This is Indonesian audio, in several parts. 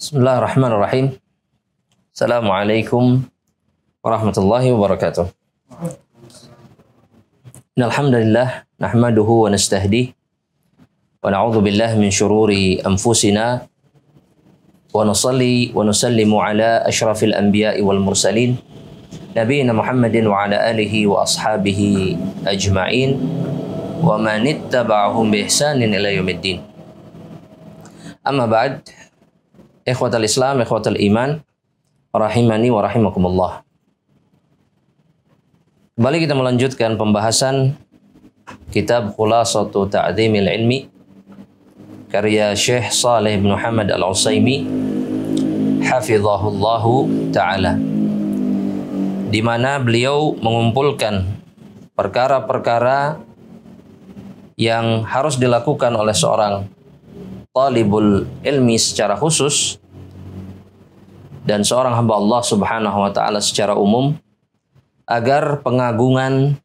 Bismillahirrahmanirrahim. Assalamualaikum warahmatullahi wabarakatuh. Innalhamdulillah nahmaduhu wa nastahdi wa na'udzu billahi min syururi anfusina wa nusalli wa nusallimu ala asyrafil anbiya'i wal mursalin nabiyina Muhammadin wa ala alihi wa ashabihi ajma'in wa man ittaba'ahum bi ihsanin ila yaumiddin. Amma ba'd. Ikhwatal Islam, ikhwatal iman, rahimani wa rahimakumullah. Kembali kita melanjutkan pembahasan kitab Khulasatu Ta'dhimil Ilmi karya Syekh Shalih bin Muhammad Al-Utsaimin hafizahullahu ta'ala, di mana beliau mengumpulkan perkara-perkara yang harus dilakukan oleh seorang talibul ilmi secara khusus dan seorang hamba Allah Subhanahu wa taala secara umum, agar pengagungan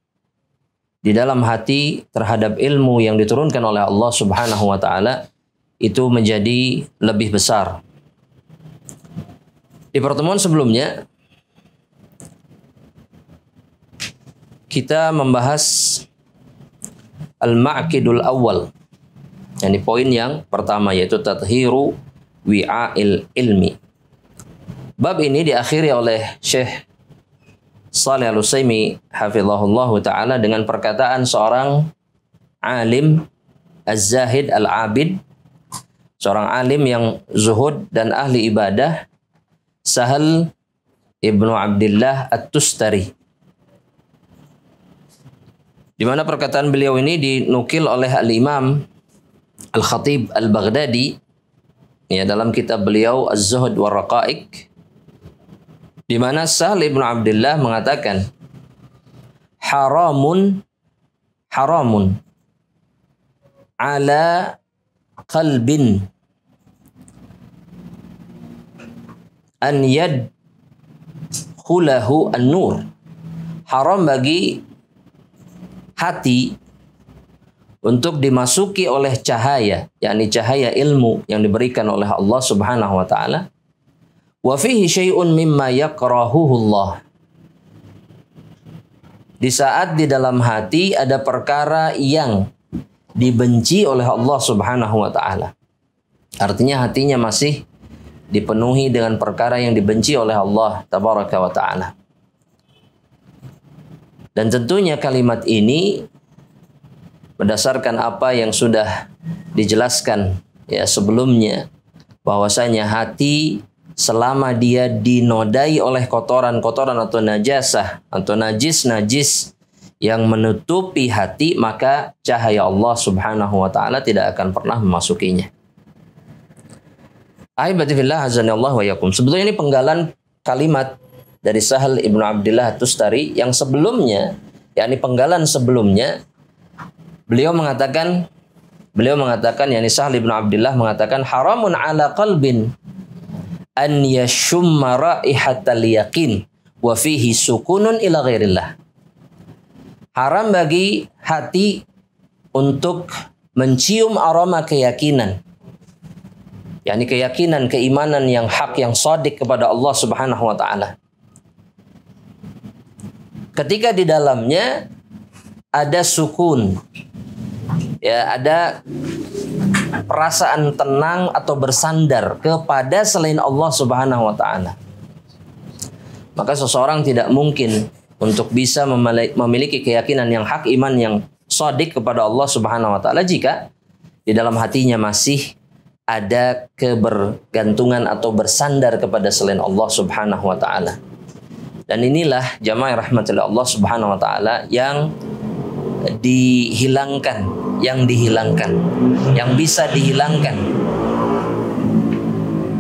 di dalam hati terhadap ilmu yang diturunkan oleh Allah Subhanahu wa taala itu menjadi lebih besar. Di pertemuan sebelumnya kita membahas al-ma'qidul awal, yang di poin yang pertama, yaitu tathiru wi'a'il ilmi. Bab ini diakhiri oleh Syekh Shalih Al-Utsaimin hafizahullahu ta'ala dengan perkataan seorang alim az-zahid al-abid, seorang alim yang zuhud dan ahli ibadah, Sahal ibnu Abdillah At-Tustari, di mana perkataan beliau ini dinukil oleh al-Imam Al-Khatib Al-Baghdadi ya, dalam kitab beliau Az-Zuhd wa Raqa'iq, di mana Sahal ibn Abdullah mengatakan haramun ala qalbin an yadkhulahu an-nur. Haram bagi hati untuk dimasuki oleh cahaya, yakni cahaya ilmu yang diberikan oleh Allah Subhanahu wa taala. Wa fihi syai'un mimma yakrahuhu Allah. Di saat di dalam hati ada perkara yang dibenci oleh Allah Subhanahu wa taala. Artinya hatinya masih dipenuhi dengan perkara yang dibenci oleh Allah tabaraka wa taala. Dan tentunya kalimat ini berdasarkan apa yang sudah dijelaskan ya sebelumnya, bahwasanya hati selama dia dinodai oleh kotoran-kotoran atau najasah atau najis-najis yang menutupi hati, maka cahaya Allah Subhanahu wa taala tidak akan pernah memasukinya. Ahibati fillah azanillahu wa yakum. Sebetulnya ini penggalan kalimat dari Sahal ibnu Abdillah At-Tustari yang sebelumnya, yakni penggalan sebelumnya, Beliau mengatakan, yakni Sahal bin Abdullah mengatakan, haramun ala qalbin an yashumma raihatal yaqin wa fihi sukunun ila ghairillah. Haram bagi hati untuk mencium aroma keyakinan, yakni keyakinan, keimanan yang hak, yang shadiq kepada Allah Subhanahu wa taala, ketika di dalamnya ada sukun, ya, ada perasaan tenang atau bersandar kepada selain Allah Subhanahu wa taala. Maka seseorang tidak mungkin untuk bisa memiliki keyakinan yang hak, iman yang shadiq kepada Allah Subhanahu wa taala jika di dalam hatinya masih ada kebergantungan atau bersandar kepada selain Allah Subhanahu wa taala. Dan inilah jamaah rahmatillah Allah Subhanahu wa taala yang dihilangkan, yang bisa dihilangkan,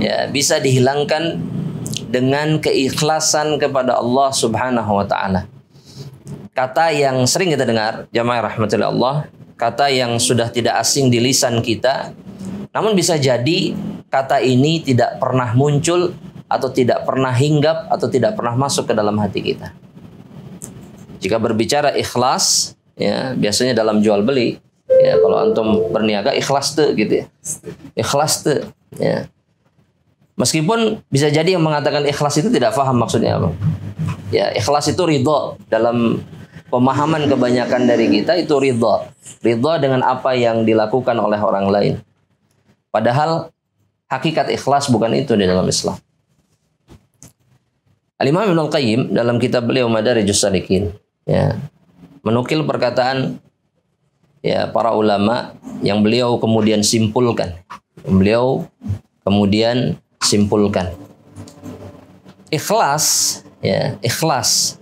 ya, bisa dihilangkan dengan keikhlasan kepada Allah Subhanahu wa taala. Kata yang sering kita dengar jamaah rahmatillah Allah, kata yang sudah tidak asing di lisan kita, namun bisa jadi kata ini tidak pernah muncul atau tidak pernah hinggap atau tidak pernah masuk ke dalam hati kita. Jika berbicara ikhlas, ya, biasanya dalam jual beli, ya, kalau antum berniaga ikhlas tuh gitu ya. Ikhlas tuh, ya. Meskipun bisa jadi yang mengatakan ikhlas itu tidak paham maksudnya apa. Ya, ikhlas itu ridho. Dalam pemahaman kebanyakan dari kita itu ridho. Ridho dengan apa yang dilakukan oleh orang lain. Padahal hakikat ikhlas bukan itu di dalam Islam. Al-Imam Ibnu Al-Qayyim dalam kitab beliau Madarijus Salikin, ya, menukil perkataan ya para ulama yang beliau kemudian simpulkan. Ikhlas, ya, ikhlas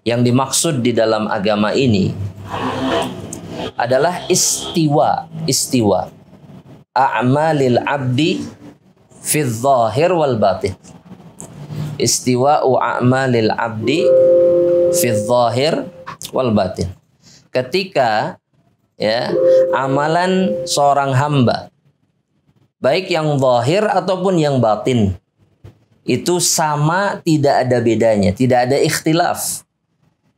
yang dimaksud di dalam agama ini adalah istiwa a'malil abdi fi dzahir wal batin. Istiwa'u a'malil abdi fi dzahir wal batin. Ketika ya amalan seorang hamba baik yang zahir ataupun yang batin itu sama, tidak ada bedanya, tidak ada ikhtilaf,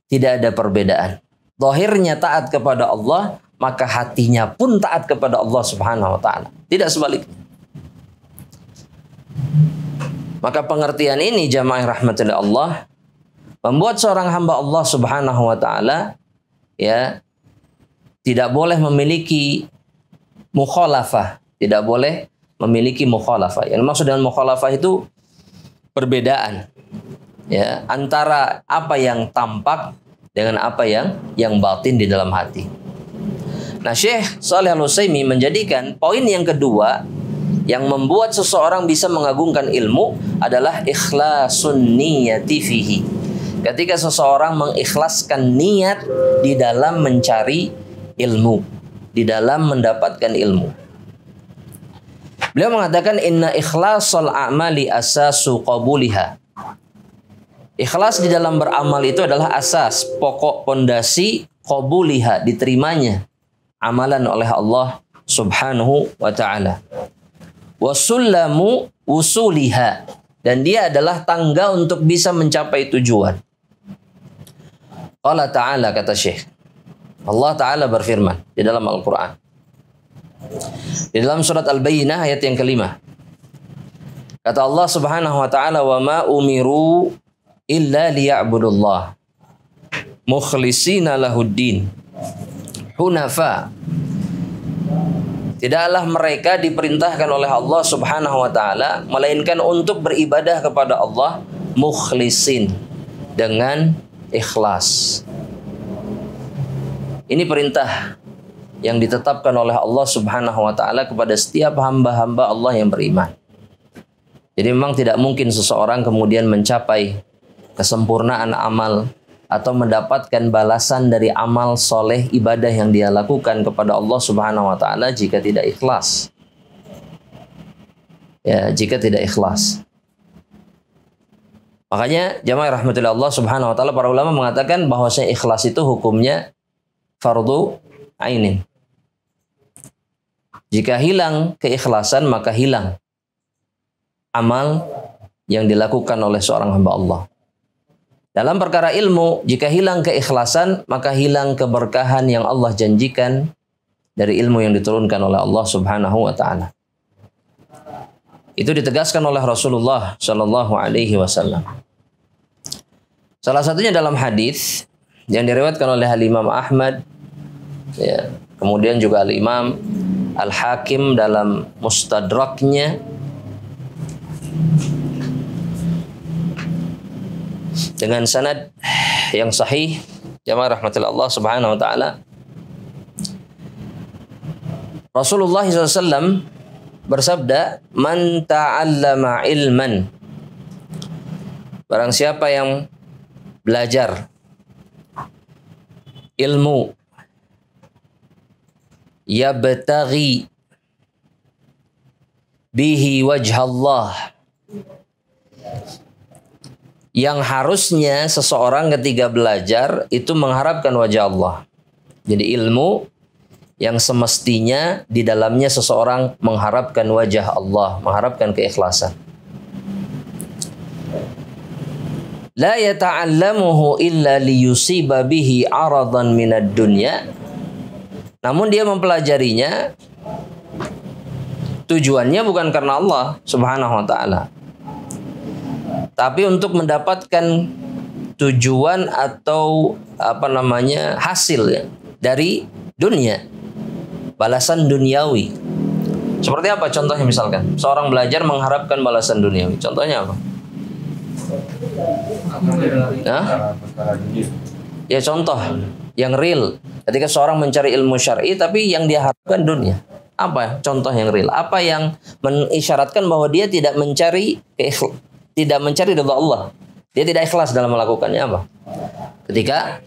tidak ada perbedaan. Zahirnya taat kepada Allah, maka hatinya pun taat kepada Allah Subhanahu wa taala. Tidak sebaliknya. Maka pengertian ini jamaah rahmatillah Allah membuat seorang hamba Allah Subhanahu wa taala ya tidak boleh memiliki mukhalafah, tidak boleh memiliki mukhalafah. Yang maksud dengan mukhalafah itu perbedaan ya antara apa yang tampak dengan apa yang batin di dalam hati. Nah, Syekh Shalih Al-Utsaimin menjadikan poin yang kedua yang membuat seseorang bisa mengagungkan ilmu adalah ikhlasun niyati fihi. Ketika seseorang mengikhlaskan niat di dalam mencari ilmu, di dalam mendapatkan ilmu. Beliau mengatakan inna ikhlasal a'mali asasu qabuliha. Ikhlas di dalam beramal itu adalah asas, pokok pondasi qabuliha, diterimanya amalan oleh Allah Subhanahu wa taala. Wa sullamu usuliha, dan dia adalah tangga untuk bisa mencapai tujuan. Allah Ta'ala, kata Syekh, Allah Ta'ala berfirman di dalam Al-Quran. Di dalam surat Al-Bayyinah ayat yang kelima. Kata Allah Subhanahu wa taala, "Wa ma umiru illa liya'budullah mukhlishina lahuddin hunafa." Tidaklah mereka diperintahkan oleh Allah Subhanahu wa taala melainkan untuk beribadah kepada Allah mukhlisin, dengan ikhlas. Ini perintah yang ditetapkan oleh Allah Subhanahu wa taala kepada setiap hamba-hamba Allah yang beriman. Jadi memang tidak mungkin seseorang kemudian mencapai kesempurnaan amal atau mendapatkan balasan dari amal soleh ibadah yang dia lakukan kepada Allah Subhanahu wa taala jika tidak ikhlas. Ya, jika tidak ikhlas. Makanya jamaah rahmatullah Allah Subhanahu wa taala, para ulama mengatakan bahwasanya ikhlas itu hukumnya fardu ainin. Jika hilang keikhlasan, maka hilang amal yang dilakukan oleh seorang hamba Allah. Dalam perkara ilmu, jika hilang keikhlasan, maka hilang keberkahan yang Allah janjikan dari ilmu yang diturunkan oleh Allah Subhanahu wa taala. Itu ditegaskan oleh Rasulullah Shallallahu alaihi wasallam. Salah satunya dalam hadis yang diriwayatkan oleh Imam Ahmad, ya, kemudian juga Imam Al-Hakim dalam Mustadraknya, dengan sanad yang sahih, jamaah rahmatullah Allah Subhanahu wa taala. Rasulullah SAW bersabda, "Man ta'allama ilman." Barang siapa yang belajar ilmu, yabtaghi bihi wajhallah, yang harusnya seseorang ketika belajar itu mengharapkan wajah Allah. Jadi ilmu yang semestinya di dalamnya seseorang mengharapkan wajah Allah, mengharapkan keikhlasan. La yata'allamuhu illa liyusiba bihi aradan minad dunya. Namun dia mempelajarinya Tujuannya bukan karena Allah Subhanahu wa taala. Tapi untuk mendapatkan tujuan atau hasil ya, dari dunia, balasan duniawi. Seperti apa contohnya misalkan? Seorang belajar mengharapkan balasan duniawi. Contohnya apa? Ya contoh yang real. Ketika seorang mencari ilmu syar'i tapi yang dia harapkan dunia. Apa contoh yang real? Apa yang mengisyaratkan bahwa dia tidak mencari ridha Allah? Dia tidak ikhlas dalam melakukannya apa? Ketika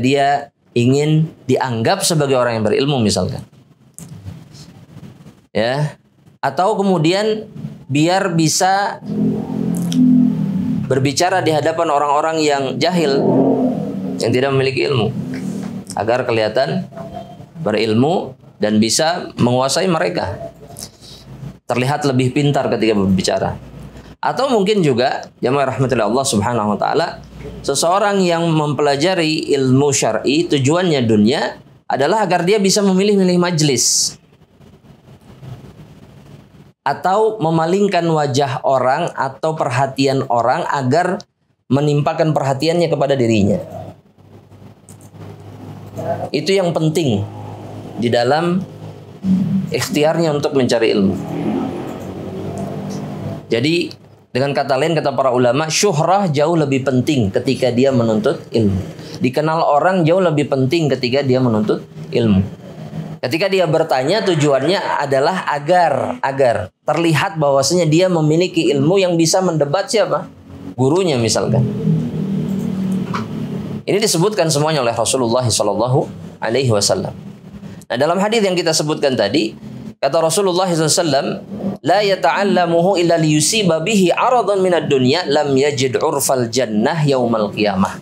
dia ingin dianggap sebagai orang yang berilmu misalkan. Ya. Atau kemudian biar bisa berbicara di hadapan orang-orang yang jahil, yang tidak memiliki ilmu, agar kelihatan berilmu dan bisa menguasai mereka, terlihat lebih pintar ketika berbicara. Atau mungkin juga jamaah rahmatullah Allah Subhanahu wa taala, seseorang yang mempelajari ilmu syar'i tujuannya dunia adalah agar dia bisa memilih-milih majelis atau memalingkan wajah orang atau perhatian orang agar menimpakan perhatiannya kepada dirinya. Itu yang penting di dalam ikhtiarnya untuk mencari ilmu. Jadi dengan kata lain, kata para ulama, syuhrah jauh lebih penting ketika dia menuntut ilmu. Dikenal orang jauh lebih penting ketika dia menuntut ilmu. Ketika dia bertanya, tujuannya adalah agar terlihat bahwasanya dia memiliki ilmu yang bisa mendebat siapa? Gurunya misalkan. Ini disebutkan semuanya oleh Rasulullah SAW. Nah, dalam hadis yang kita sebutkan tadi, kata Rasulullah SAW, la yata'allamuhu illa liyusiba bihi aradan minad dunya lam yajid urfal jannah yaumal qiyamah.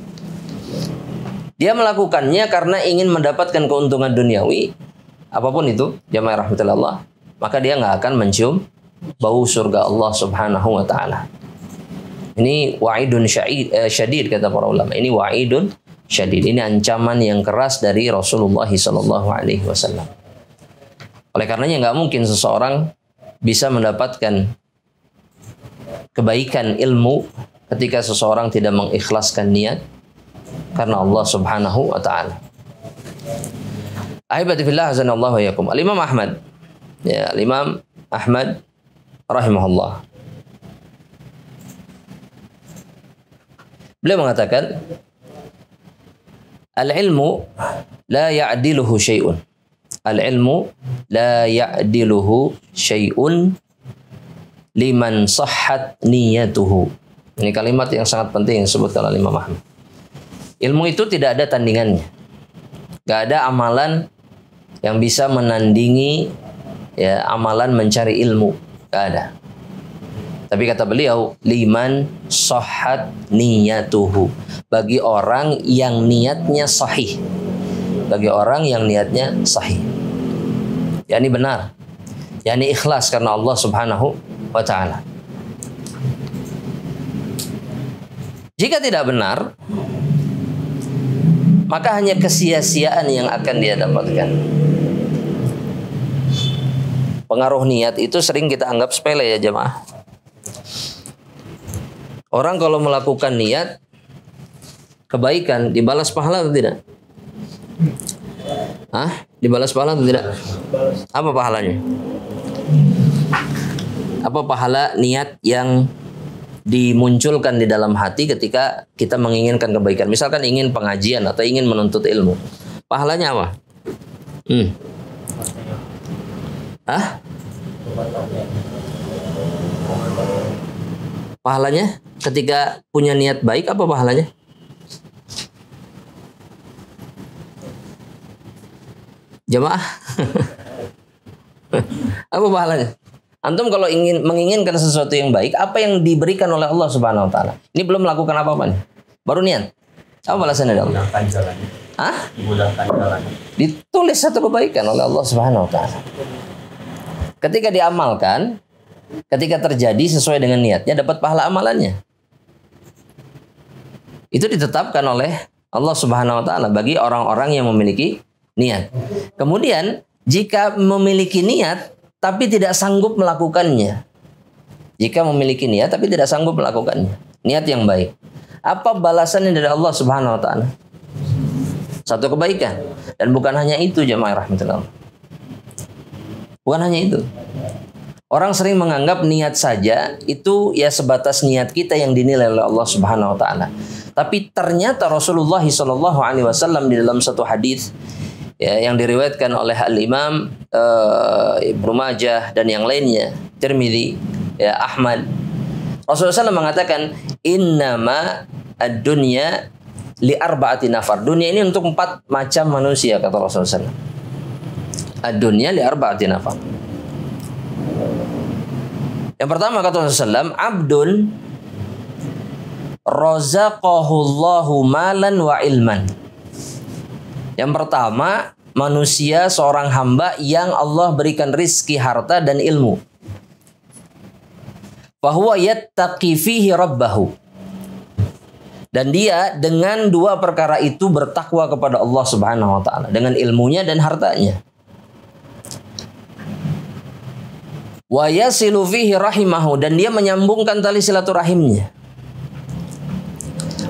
Dia melakukannya karena ingin mendapatkan keuntungan duniawi, apapun itu, jamaah rahmatullah Allah, maka dia nggak akan mencium bau surga Allah Subhanahu wa taala. Ini wa'idun syadid kata para ulama. Ini wa'idun syadid. Ini ancaman yang keras dari Rasulullah sallallahu alaihi wasallam. Oleh karenanya nggak mungkin seseorang bisa mendapatkan kebaikan ilmu ketika seseorang tidak mengikhlaskan niat karena Allah Subhanahu wa taala. Ahibati fillah azanallahu wa yakum. Al-Imam Ahmad. Ya, Al-Imam Ahmad rahimahullah. Beliau mengatakan, al-ilmu la ya'diluhu syai'un. Al-ilmu la ya'diluhu syai'un liman sahhat niyatuhu. Ini kalimat yang sangat penting yang disebutkan oleh Imam Ahmad. Ilmu itu tidak ada tandingannya. Gak ada amalan yang bisa menandingi ya amalan mencari ilmu. Gak ada. Tapi kata beliau, liman sahhat niyatuhu. Bagi orang yang niatnya sahih. Bagi orang yang niatnya sahih. Yani benar. Yani ikhlas karena Allah Subhanahu wa ta'ala. Jika tidak benar, maka hanya kesia-siaan yang akan dia dapatkan. Pengaruh niat itu sering kita anggap sepele ya jemaah. Orang kalau melakukan niat kebaikan dibalas pahala atau tidak? Dibalas pahala atau tidak? Apa pahalanya? Apa pahala niat yang dimunculkan di dalam hati ketika kita menginginkan kebaikan? Misalkan ingin pengajian atau ingin menuntut ilmu. Pahalanya apa? Pahalanya ketika punya niat baik apa pahalanya? Jamaah. Apa pahalanya? Antum kalau menginginkan sesuatu yang baik, apa yang diberikan oleh Allah Subhanahu wa taala? Ini belum melakukan apa-apa nih. Baru niat. Apa balasannya dari Allah? Dimudahkan jalannya. Ditulis satu kebaikan oleh Allah Subhanahu wa taala. Ketika diamalkan, ketika terjadi sesuai dengan niatnya, dapat pahala amalannya. Itu ditetapkan oleh Allah Subhanahu wa taala bagi orang-orang yang memiliki niat. Kemudian jika memiliki niat tapi tidak sanggup melakukannya. Jika memiliki niat tapi tidak sanggup melakukannya. Niat yang baik. Apa balasannya dari Allah Subhanahu wa taala? Satu kebaikan. Dan bukan hanya itu jemaah rahmatullah. Bukan hanya itu. Orang sering menganggap niat saja itu ya sebatas niat kita yang dinilai oleh Allah Subhanahu wa taala. Tapi ternyata Rasulullah SAW di dalam satu hadis ya, yang diriwayatkan oleh Al-Imam Ibnu Majah dan yang lainnya, Tirmidzi, ya, Ahmad. Rasulullah SAW mengatakan, "Innama ad-dunya li arba'ati nafar." Dunia ini untuk 4 macam manusia, kata Rasulullah SAW. Ad-dunya li arba'ati nafar. Yang pertama kata Rasulullah SAW, abdun razaqahullahu malan wa ilman. Yang pertama, manusia seorang hamba yang Allah berikan rizki, harta dan ilmu. Fahuwa yattaqi fihi rabbahu. Dan dia dengan 2 perkara itu bertakwa kepada Allah Subhanahu wa taala, dengan ilmunya dan hartanya. Wa yasilu fihi rahimahu, dan dia menyambungkan tali silaturahimnya.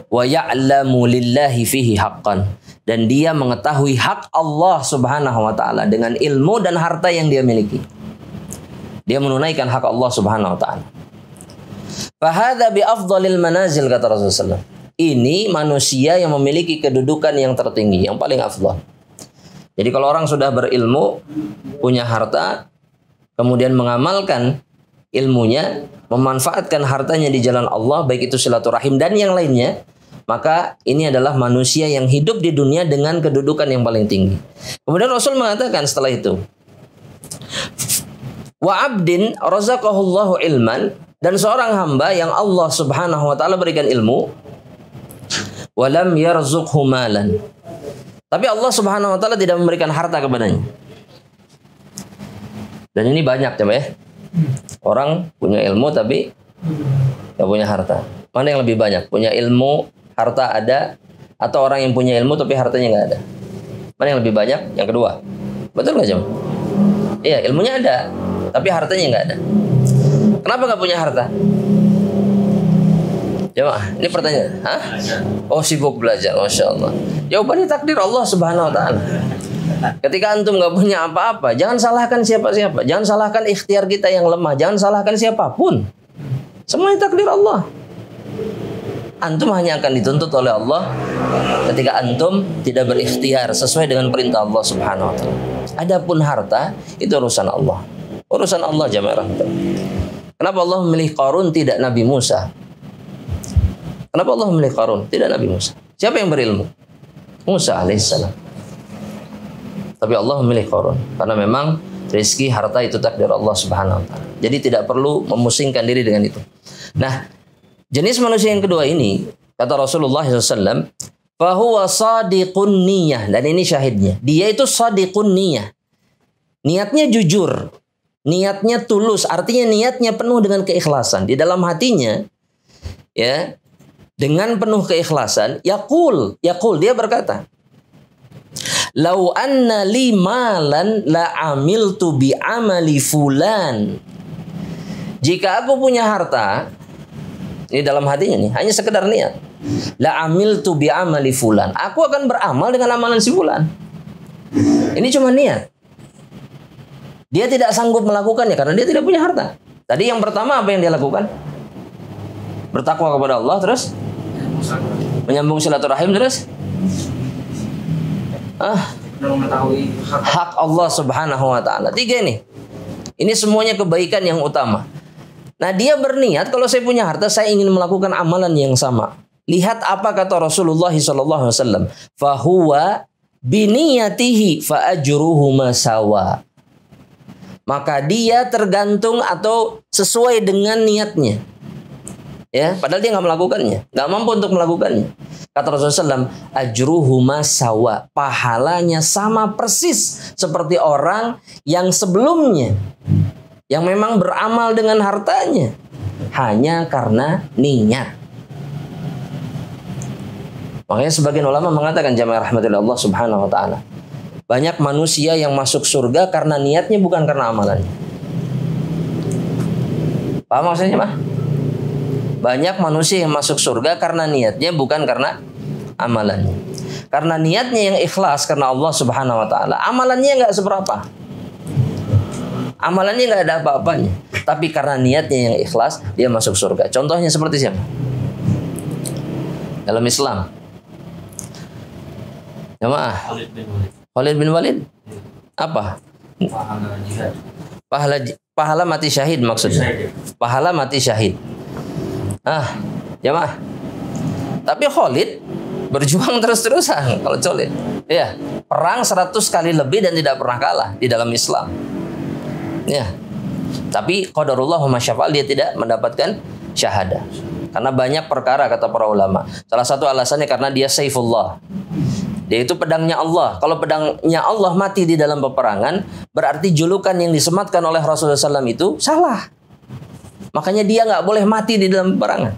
Wa ya'lamu lillahi fihi haqqan, dan dia mengetahui hak Allah Subhanahu wa taala dengan ilmu dan harta yang dia miliki. Dia menunaikan hak Allah Subhanahu wa taala. Fa hadza bi afdhalil manazil, kata Rasulullah. Ini manusia yang memiliki kedudukan yang tertinggi, yang paling afdal. Jadi kalau orang sudah berilmu, punya harta, kemudian mengamalkan ilmunya, memanfaatkan hartanya di jalan Allah, baik itu silaturahim dan yang lainnya, maka ini adalah manusia yang hidup di dunia dengan kedudukan yang paling tinggi. Kemudian Rasul mengatakan setelah itu, wa abdin razaqahullahu ilman, dan seorang hamba yang Allah Subhanahu wa taala berikan ilmu, walam yarzuqhu malan, tapi Allah Subhanahu wa taala tidak memberikan harta kepadanya. Dan ini banyak coba ya. Orang punya ilmu tapi tidak punya harta. Mana yang lebih banyak? Punya ilmu, harta ada, atau orang yang punya ilmu tapi hartanya nggak ada? Mana yang lebih banyak? Yang kedua. Betul nggak, Jam? Iya, ilmunya ada, tapi hartanya nggak ada. Kenapa nggak punya harta? Jemaah, ini pertanyaan. Hah? Oh, sibuk belajar, Masya Allah. Jawabannya takdir Allah Subhanahu wa taala. Ketika antum nggak punya apa-apa, jangan salahkan siapa-siapa. Jangan salahkan ikhtiar kita yang lemah. Jangan salahkan siapapun. Semuanya takdir Allah. Antum hanya akan dituntut oleh Allah ketika antum tidak berikhtiar sesuai dengan perintah Allah Subhanahu wa taala. Adapun harta itu urusan Allah. Urusan Allah jamaah. Kenapa Allah memilih Qarun tidak Nabi Musa? Kenapa Allah memilih Qarun tidak Nabi Musa? Siapa yang berilmu? Musa alaihissalam. Tapi Allah memilih Qarun karena memang rezeki harta itu takdir Allah Subhanahu wa taala. Jadi tidak perlu memusingkan diri dengan itu. Nah, jenis manusia yang kedua ini, kata Rasulullah SAW, fahuwa sadiqun niyah, dan ini syahidnya. Dia itu sadiqun niyah. Niatnya jujur, niatnya tulus, artinya niatnya penuh dengan keikhlasan. Di dalam hatinya, ya, dengan penuh keikhlasan, yaqul, dia berkata, lau anna li malan la amiltu bi amali fulan. Jika aku punya harta, ini dalam hatinya nih, hanya sekedar niat. La amiltu bi amali fulan. Aku akan beramal dengan amalan si fulan. Ini cuma niat. Dia tidak sanggup melakukannya karena dia tidak punya harta. Tadi yang pertama apa yang dia lakukan? Bertakwa kepada Allah, terus menyambung silaturahim, terus mengetahui hak Allah Subhanahu wa taala. 3 nih. Ini semuanya kebaikan yang utama. Nah, dia berniat kalau saya punya harta saya ingin melakukan amalan yang sama. Lihat apa kata Rasulullah sallallahu alaihi wasallam, fa huwa biniyatihi fa ajruhu masawa. Maka dia tergantung atau sesuai dengan niatnya. Ya, padahal dia nggak melakukannya, nggak mampu untuk melakukannya. Kata Rasulullah SAW, ajruhu masawa, pahalanya sama persis seperti orang yang sebelumnya, yang memang beramal dengan hartanya hanya karena niat. Makanya sebagian ulama mengatakan jamaah rahmatillah Allah Subhanahu wa taala, Banyak manusia yang masuk surga karena niatnya bukan karena amalannya. Paham maksudnya, Pak? Banyak manusia yang masuk surga karena niatnya bukan karena amalannya. Karena niatnya yang ikhlas karena Allah Subhanahu wa taala, amalannya nggak seberapa. Amalannya nggak ada apa-apanya. Tapi karena niatnya yang ikhlas, dia masuk surga. Contohnya seperti siapa? Dalam Islam. Jamaah. Khalid bin Walid. Apa? Pahala jihad. Pahala mati syahid maksudnya. Pahala mati syahid. Jamaah. Tapi Khalid berjuang terus-terusan kalau Khalid. Ya, perang 100 kali lebih dan tidak pernah kalah di dalam Islam. Ya. Tapi qadarullah wa masyafa'al, dia tidak mendapatkan syahadah. Karena banyak perkara kata para ulama. Salah satu alasannya karena dia saifullah. Dia itu pedangnya Allah. Kalau pedangnya Allah mati di dalam peperangan, berarti julukan yang disematkan oleh Rasulullah SAW itu salah. Makanya dia nggak boleh mati di dalam peperangan.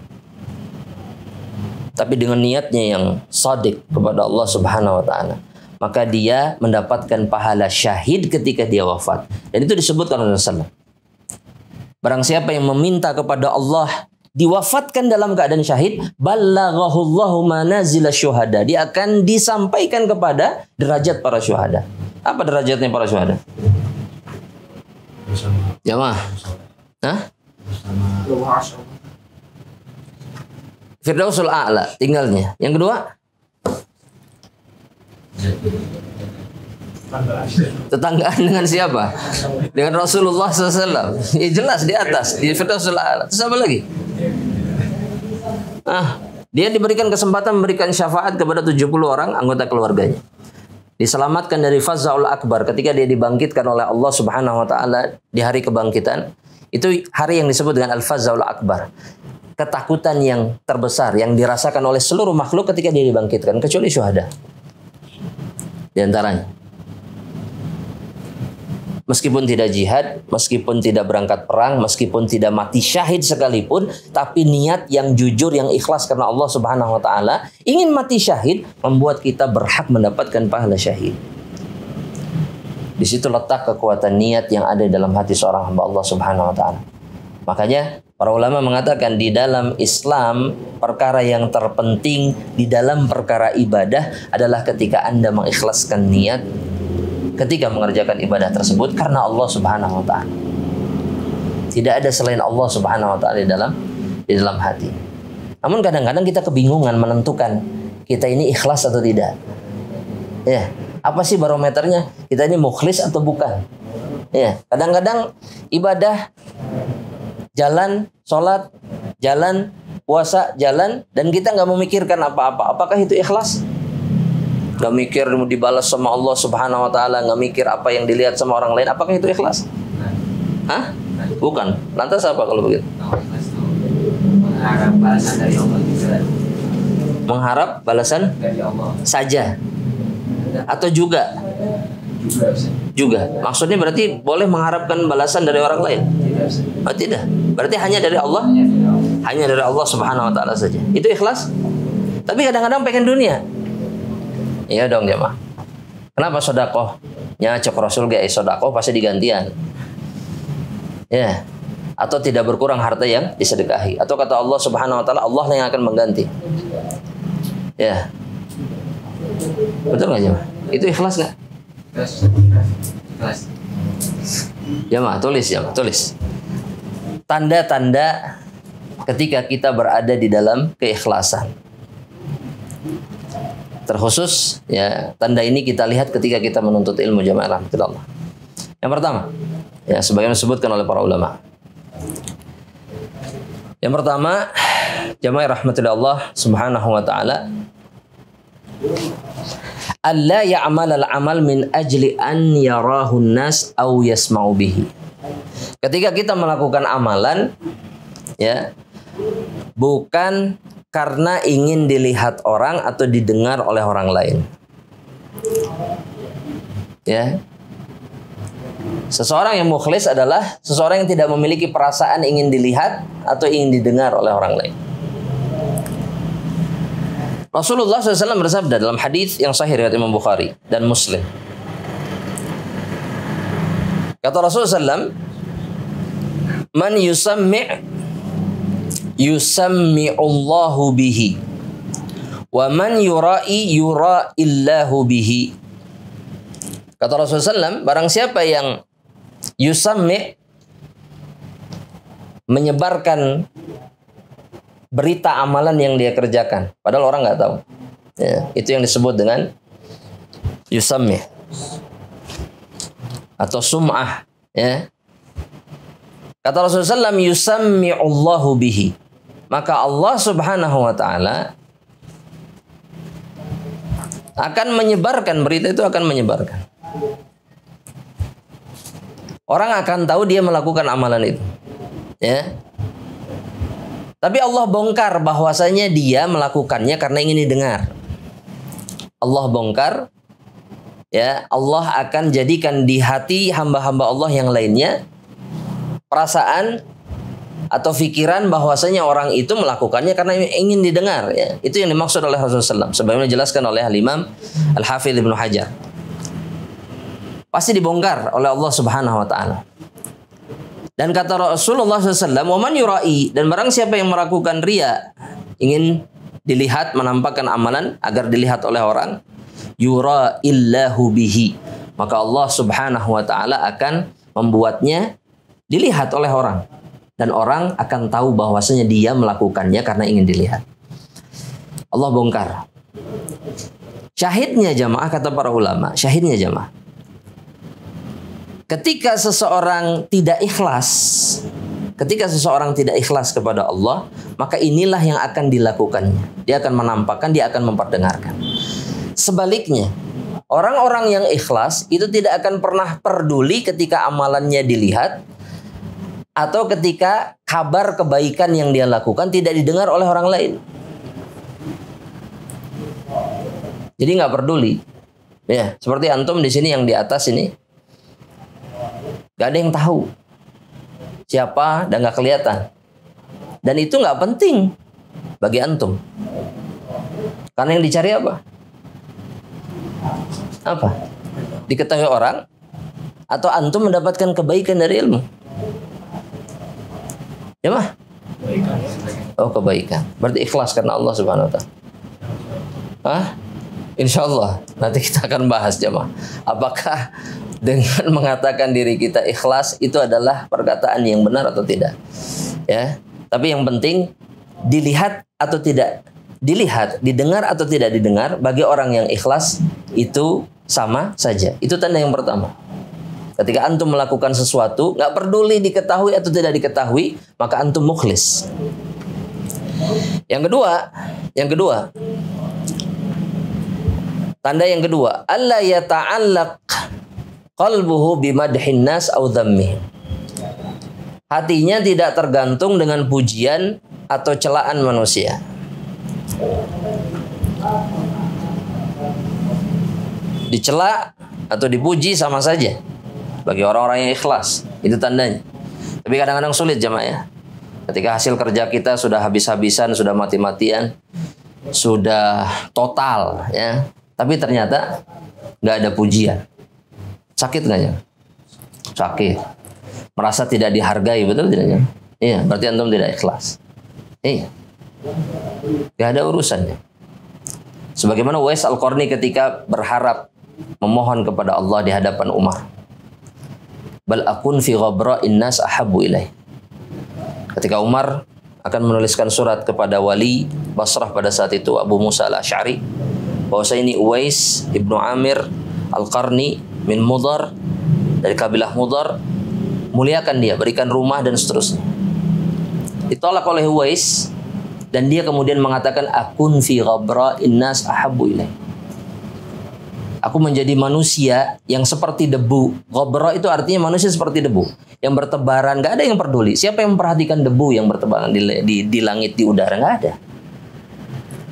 Tapi dengan niatnya yang shadiq kepada Allah Subhanahu wa taala, maka dia mendapatkan pahala syahid ketika dia wafat. Dan itu disebutkan oleh Rasulullah. Barang siapa yang meminta kepada Allah diwafatkan dalam keadaan syahid, ballaghahullahu manazila syuhada. Dia akan disampaikan kepada derajat para syuhada. Apa derajatnya para syuhada? Jamaah. Firdausul A'la tinggalnya. Yang kedua, tetanggaan dengan siapa? Dengan Rasulullah SAW. Ya jelas di atas, di Firdausul A'la. Terus apa lagi? Dia diberikan kesempatan memberikan syafaat kepada 70 orang anggota keluarganya. Diselamatkan dari Fazaul Akbar ketika dia dibangkitkan oleh Allah Subhanahu wa taala di hari kebangkitan. Itu hari yang disebut dengan Al-Fazaul Akbar. Ketakutan yang terbesar yang dirasakan oleh seluruh makhluk ketika dia dibangkitkan, kecuali syuhada. Di antaranya, meskipun tidak jihad, meskipun tidak berangkat perang, meskipun tidak mati syahid sekalipun, tapi niat yang jujur, yang ikhlas karena Allah Subhanahu wa taala, ingin mati syahid, membuat kita berhak mendapatkan pahala syahid. Di situ letak kekuatan niat yang ada dalam hati seorang hamba Allah Subhanahu wa taala. Makanya para ulama mengatakan di dalam Islam perkara yang terpenting di dalam perkara ibadah adalah ketika Anda mengikhlaskan niat ketika mengerjakan ibadah tersebut karena Allah Subhanahu wa taala. Tidak ada selain Allah Subhanahu wa taala di dalam hati. Namun kadang-kadang kita kebingungan menentukan kita ini ikhlas atau tidak. Ya, apa sih barometernya? Kita ini mukhlis atau bukan? Ya, kadang-kadang ibadah jalan, sholat, jalan, puasa, jalan, dan kita nggak memikirkan apa-apa. Apakah itu ikhlas? Nggak mikir mau dibalas sama Allah Subhanahu wa taala, nggak mikir apa yang dilihat sama orang lain. Apakah itu ikhlas? Hah? Bukan. Lantas apa kalau begitu? Mengharap balasan dari Allah juga. Mengharap balasan Dari Allah saja. Atau juga? Juga. Maksudnya berarti boleh mengharapkan balasan dari orang lain? Oh, tidak. Berarti hanya dari Allah? Hanya dari Allah Subhanahu wa taala saja. Itu ikhlas? Tapi kadang-kadang pengen dunia. Iya dong jemaah. Kenapa sodakohnya cek Rasul gak sodakoh pasti digantian? Ya. Atau tidak berkurang harta yang disedekahi. Atau kata Allah Subhanahu wa taala, Allah yang akan mengganti. Ya. Betul nggak jemaah? Itu ikhlas nggak? Ikhlas. Jemaah tulis ya, tulis. Tanda-tanda ketika kita berada di dalam keikhlasan. Terkhusus ya, tanda ini kita lihat ketika kita menuntut ilmu jamaah rahmatullah. Yang pertama, ya sebagaimana disebutkan oleh para ulama. Yang pertama, jamaah rahmatullah subhanahu wa ta'ala, alla ya'mal al-amal min ajli an yarahu nas aw yasma'u bihi. Ketika kita melakukan amalan ya, bukan karena ingin dilihat orang atau didengar oleh orang lain. Ya. Seseorang yang mukhlis adalah seseorang yang tidak memiliki perasaan ingin dilihat atau ingin didengar oleh orang lain. Rasulullah SAW bersabda dalam hadis yang sahih riwayat Imam Bukhari dan Muslim. Kata Rasulullah SAW, man yusammi'ullahu bihi, wa man yura'illahu bihi. Kata Rasulullah SAW, barang siapa yang menyebarkan berita amalan yang dia kerjakan, padahal orang nggak tahu. Ya, itu yang disebut dengan yusammi atau sum'ah. Ya. Kata Rasulullah SAW, yusammi'ullahu bihi. Maka Allah Subhanahu wa Ta'ala akan menyebarkan berita itu, akan menyebarkan. Orang akan tahu dia melakukan amalan itu. Ya. Tapi Allah bongkar bahwasanya dia melakukannya karena ingin didengar. Allah bongkar, ya, Allah akan jadikan di hati hamba-hamba Allah yang lainnya perasaan atau pikiran bahwasanya orang itu melakukannya karena ingin didengar. Ya. Itu yang dimaksud oleh Rasulullah SAW. Sebagaimana dijelaskan oleh Al-Imam Al-Hafidh Ibnu Hajar. Pasti dibongkar oleh Allah Subhanahu wa Ta'ala. Dan kata Rasulullah SAW, "Waman yura'i," dan barang siapa yang melakukan riya, ingin dilihat, menampakkan amalan agar dilihat oleh orang, yura'illahu bihi, maka Allah Subhanahu wa Ta'ala akan membuatnya dilihat oleh orang, dan orang akan tahu bahwasanya dia melakukannya karena ingin dilihat. Allah bongkar. Syahidnya jamaah, kata para ulama, syahidnya jamaah, ketika seseorang tidak ikhlas kepada Allah, maka inilah yang akan dilakukannya. Dia akan menampakkan, dia akan memperdengarkan. Sebaliknya, orang-orang yang ikhlas itu tidak akan pernah peduli ketika amalannya dilihat, atau ketika kabar kebaikan yang dia lakukan tidak didengar oleh orang lain. Jadi nggak peduli. Ya, seperti antum di sini yang di atas ini, gak ada yang tahu siapa dan gak kelihatan. Dan itu gak penting bagi antum. Karena yang dicari apa? Apa? Diketahui orang atau antum mendapatkan kebaikan dari ilmu? Ya mah? Oh, kebaikan. Berarti ikhlas karena Allah Subhanahu wa Ta'ala. Hah? Insya Allah nanti kita akan bahas jemaah. Apakah dengan mengatakan diri kita ikhlas itu adalah perkataan yang benar atau tidak? Ya, tapi yang penting dilihat atau tidak dilihat, didengar atau tidak didengar, bagi orang yang ikhlas itu sama saja. Itu tanda yang pertama. Ketika antum melakukan sesuatu, nggak peduli diketahui atau tidak diketahui, maka antum mukhlis. Yang kedua, tanda yang kedua, alla yata'allaq qalbuhu bimadhin nas au dhammih. Hatinya tidak tergantung dengan pujian atau celaan manusia. Dicela atau dipuji sama saja bagi orang-orang yang ikhlas. Itu tandanya. Tapi kadang-kadang sulit jemaah ya. Ketika hasil kerja kita sudah habis-habisan, sudah mati-matian, sudah total ya, tapi ternyata nggak ada pujian. Sakit nggak ya? Sakit. Merasa tidak dihargai, betul tidak ya? Iya, berarti antum tidak ikhlas. Iya. Nggak ada urusannya. Sebagaimana Uwais Al-Qarni ketika berharap memohon kepada Allah di hadapan Umar. Bal akun fi ghabra'in nas ahabbu ilaih. Ketika Umar akan menuliskan surat kepada wali Basrah pada saat itu, Abu Musa Al-Asy'ari, bahwa ini Uwais ibnu Amir Al-Qarni min Mudhar, dari kabilah Mudhar, muliakan dia, berikan rumah dan seterusnya. Ditolak oleh Uwais, dan dia kemudian mengatakan, akun fi ghabra'in nas ahabbu ilaih. Aku menjadi manusia yang seperti debu. Ghabra itu artinya manusia seperti debu yang bertebaran, gak ada yang peduli. Siapa yang memperhatikan debu yang bertebaran di langit, di udara? Gak ada.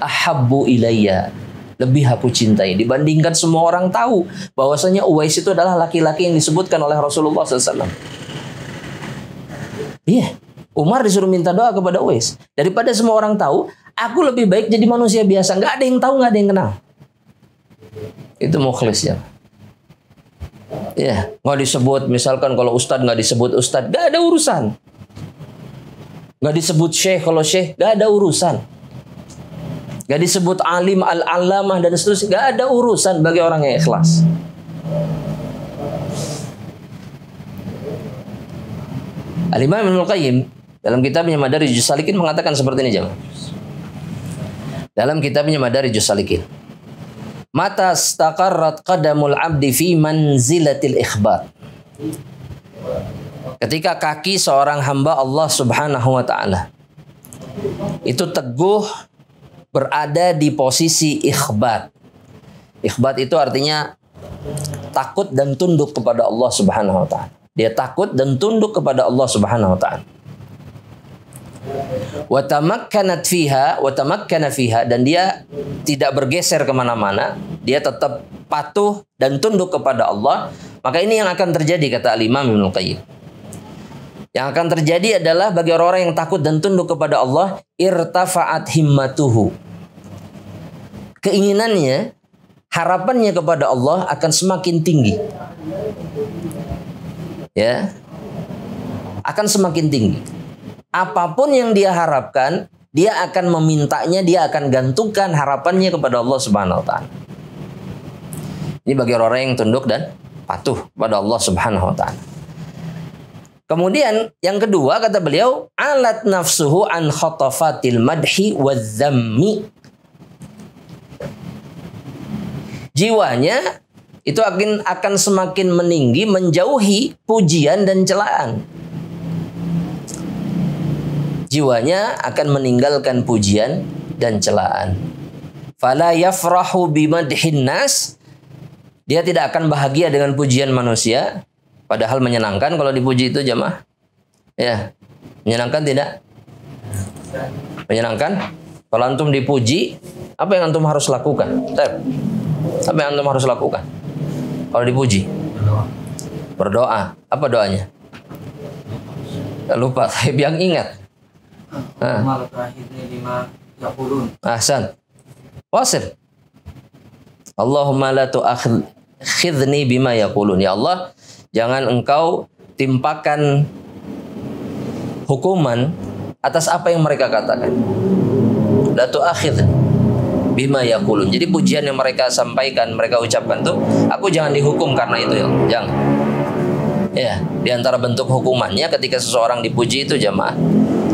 Ahabbu ilayya, lebih aku cintai dibandingkan semua orang tahu bahwasanya Uwais itu adalah laki-laki yang disebutkan oleh Rasulullah SAW. Iya, Umar disuruh minta doa kepada Uwais. Daripada semua orang tahu, aku lebih baik jadi manusia biasa. Gak ada yang tahu, gak ada yang kenal. Itu mukhlis ya. Ya, nggak disebut misalkan kalau ustadz nggak disebut ustadz, nggak ada urusan. Nggak disebut syekh kalau syekh, nggak ada urusan. Nggak disebut alim al-alamah dan seterusnya, nggak ada urusan bagi orang yang ikhlas. Al-Imam Ibnul Qayyim dalam kitabnya Madarijus Salikin mengatakan seperti ini, jemaah. Dalam kitabnya Madarijus Salikin, mata staqarrat qadamul abdi fi manzilatil ikhbar. Ketika kaki seorang hamba Allah Subhanahu wa taala itu teguh berada di posisi ikhbar. Ikhbar itu artinya takut dan tunduk kepada Allah Subhanahu wa taala. Dia takut dan tunduk kepada Allah Subhanahu wa taala. Wa tamakkana fiha, dan dia tidak bergeser kemana-mana, dia tetap patuh dan tunduk kepada Allah. Maka ini yang akan terjadi, kata Al-Imam Ibnul Qayyim. Yang akan terjadi adalah bagi orang-orang yang takut dan tunduk kepada Allah, irtafa'at himmatuhu. Keinginannya, harapannya kepada Allah akan semakin tinggi. Ya. Akan semakin tinggi. Apapun yang dia harapkan, dia akan memintanya, dia akan gantungkan harapannya kepada Allah Subhanahu wa taala. Ini bagi orang yang tunduk dan patuh kepada Allah Subhanahu wa taala. Kemudian yang kedua kata beliau, alat nafsuhu an khatafatil madhi wadh-dhammi. Jiwanya itu akan semakin meninggi, menjauhi pujian dan celaan. Jiwanya akan meninggalkan pujian dan celaan. Fala yafrahu bimadhin nas. Dia tidak akan bahagia dengan pujian manusia. Padahal menyenangkan kalau dipuji itu, jemaah. Ya, menyenangkan tidak? Menyenangkan? Kalau antum dipuji, apa yang antum harus lakukan? Apa yang antum harus lakukan? Kalau dipuji? Berdoa. Apa doanya? Lupa, saya biang ingat. Ahsan. Wasil. Allahumma la tu'akhidhni bima yaqulun. Ya Allah, jangan engkau timpakan hukuman atas apa yang mereka katakan. La tu'akhidhni bima yaqulun. Jadi pujian yang mereka sampaikan, mereka ucapkan tuh, aku jangan dihukum karena itu, ya Allah. Jangan. Ya, di antara bentuk hukumannya ketika seseorang dipuji itu, jemaah,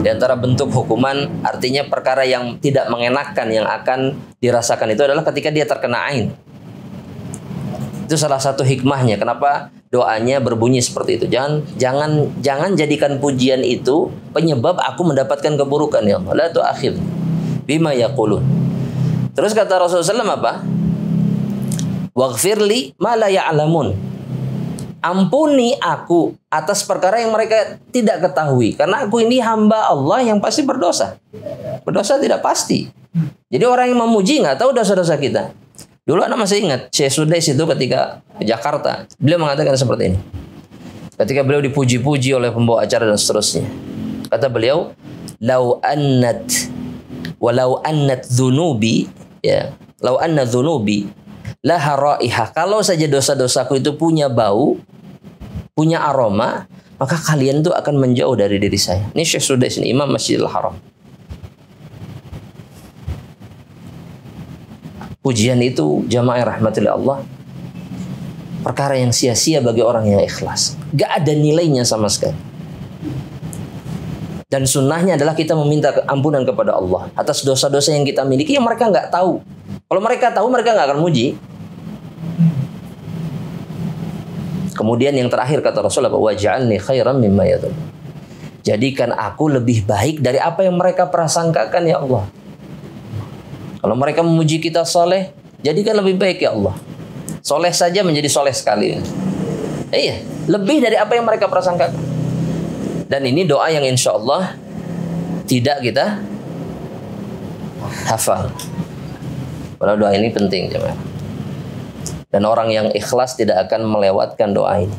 di antara bentuk hukuman artinya perkara yang tidak mengenakan yang akan dirasakan itu adalah ketika dia terkena ain. Itu salah satu hikmahnya kenapa doanya berbunyi seperti itu. Jangan jadikan pujian itu penyebab aku mendapatkan keburukan, ya Allah. La tu'akhidh bima yaqulun. Terus kata Rasulullah SAW apa? Waghfirli ma la ya'lamun. Ampuni aku atas perkara yang mereka tidak ketahui. Karena aku ini hamba Allah yang pasti berdosa. Berdosa tidak pasti. Jadi orang yang memuji nggak tahu dosa-dosa kita. Dulu anak masih ingat Syekh Sudais itu ketika ke Jakarta, beliau mengatakan seperti ini. Ketika beliau dipuji-puji oleh pembawa acara dan seterusnya, kata beliau, walau annat dzunubi, ya, lau anna dzunubi laha raihah. Kalau saja dosa-dosaku itu punya bau, punya aroma, maka kalian itu akan menjauh dari diri saya. Ini Syekh Sudais ini, Imam Masjidil Haram. Pujian itu, jamaah rahmatillah Allah, perkara yang sia-sia bagi orang yang ikhlas. Gak ada nilainya sama sekali. Dan sunnahnya adalah kita meminta ampunan kepada Allah atas dosa-dosa yang kita miliki yang mereka nggak tahu. Kalau mereka tahu, mereka nggak akan muji. Kemudian yang terakhir kata Rasulullah, waj'alni khairan mimma yadhun. Jadikan aku lebih baik dari apa yang mereka prasangkakan, ya Allah. Kalau mereka memuji kita soleh, jadikan lebih baik, ya Allah. Soleh saja menjadi soleh sekali. Iya, lebih dari apa yang mereka prasangkakan. Dan ini doa yang insya Allah tidak kita hafal. Padahal doa ini penting, jemaah. Dan orang yang ikhlas tidak akan melewatkan doa ini.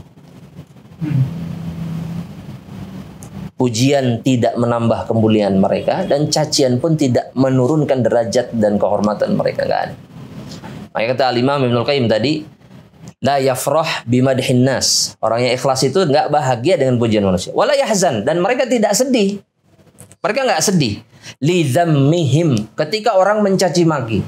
Pujian tidak menambah kemuliaan mereka, dan cacian pun tidak menurunkan derajat dan kehormatan mereka. Nggak ada. Makanya kata Al-Imam Ibnul Qayyim tadi, La yafrah bimadhin nas. Orang yang ikhlas itu nggak bahagia dengan pujian manusia. Wala yahzan, dan mereka tidak sedih. Mereka nggak sedih. Li dhammihim, ketika orang mencaci maki.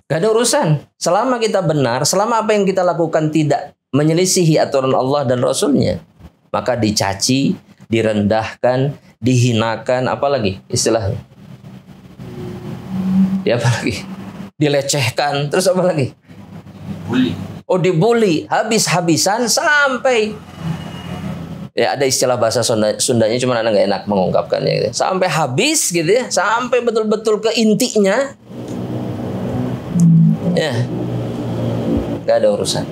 Gak ada urusan. Selama kita benar, selama apa yang kita lakukan tidak menyelisihi aturan Allah dan Rasulnya, maka dicaci, direndahkan, dihinakan, apalagi istilahnya. Ya apalagi? Dilecehkan, terus apa lagi? Bully. Oh, dibully habis-habisan sampai, ya ada istilah bahasa Sundanya, cuman anak nggak enak mengungkapkannya gitu. Sampai habis gitu ya, sampai betul-betul ke intinya. Ya, nggak ada urusan.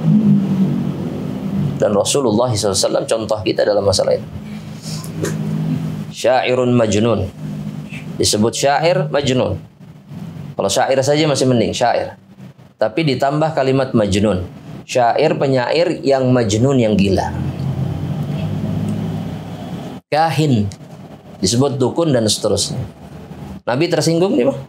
Dan Rasulullah SAW contoh kita dalam masalah itu. Syairun majnun, disebut syair majnun. Kalau syair saja masih mending, syair. Tapi ditambah kalimat majnun. Syair penyair yang majnun, yang gila. Kahin, disebut dukun dan seterusnya. Nabi tersinggung nih, Pak.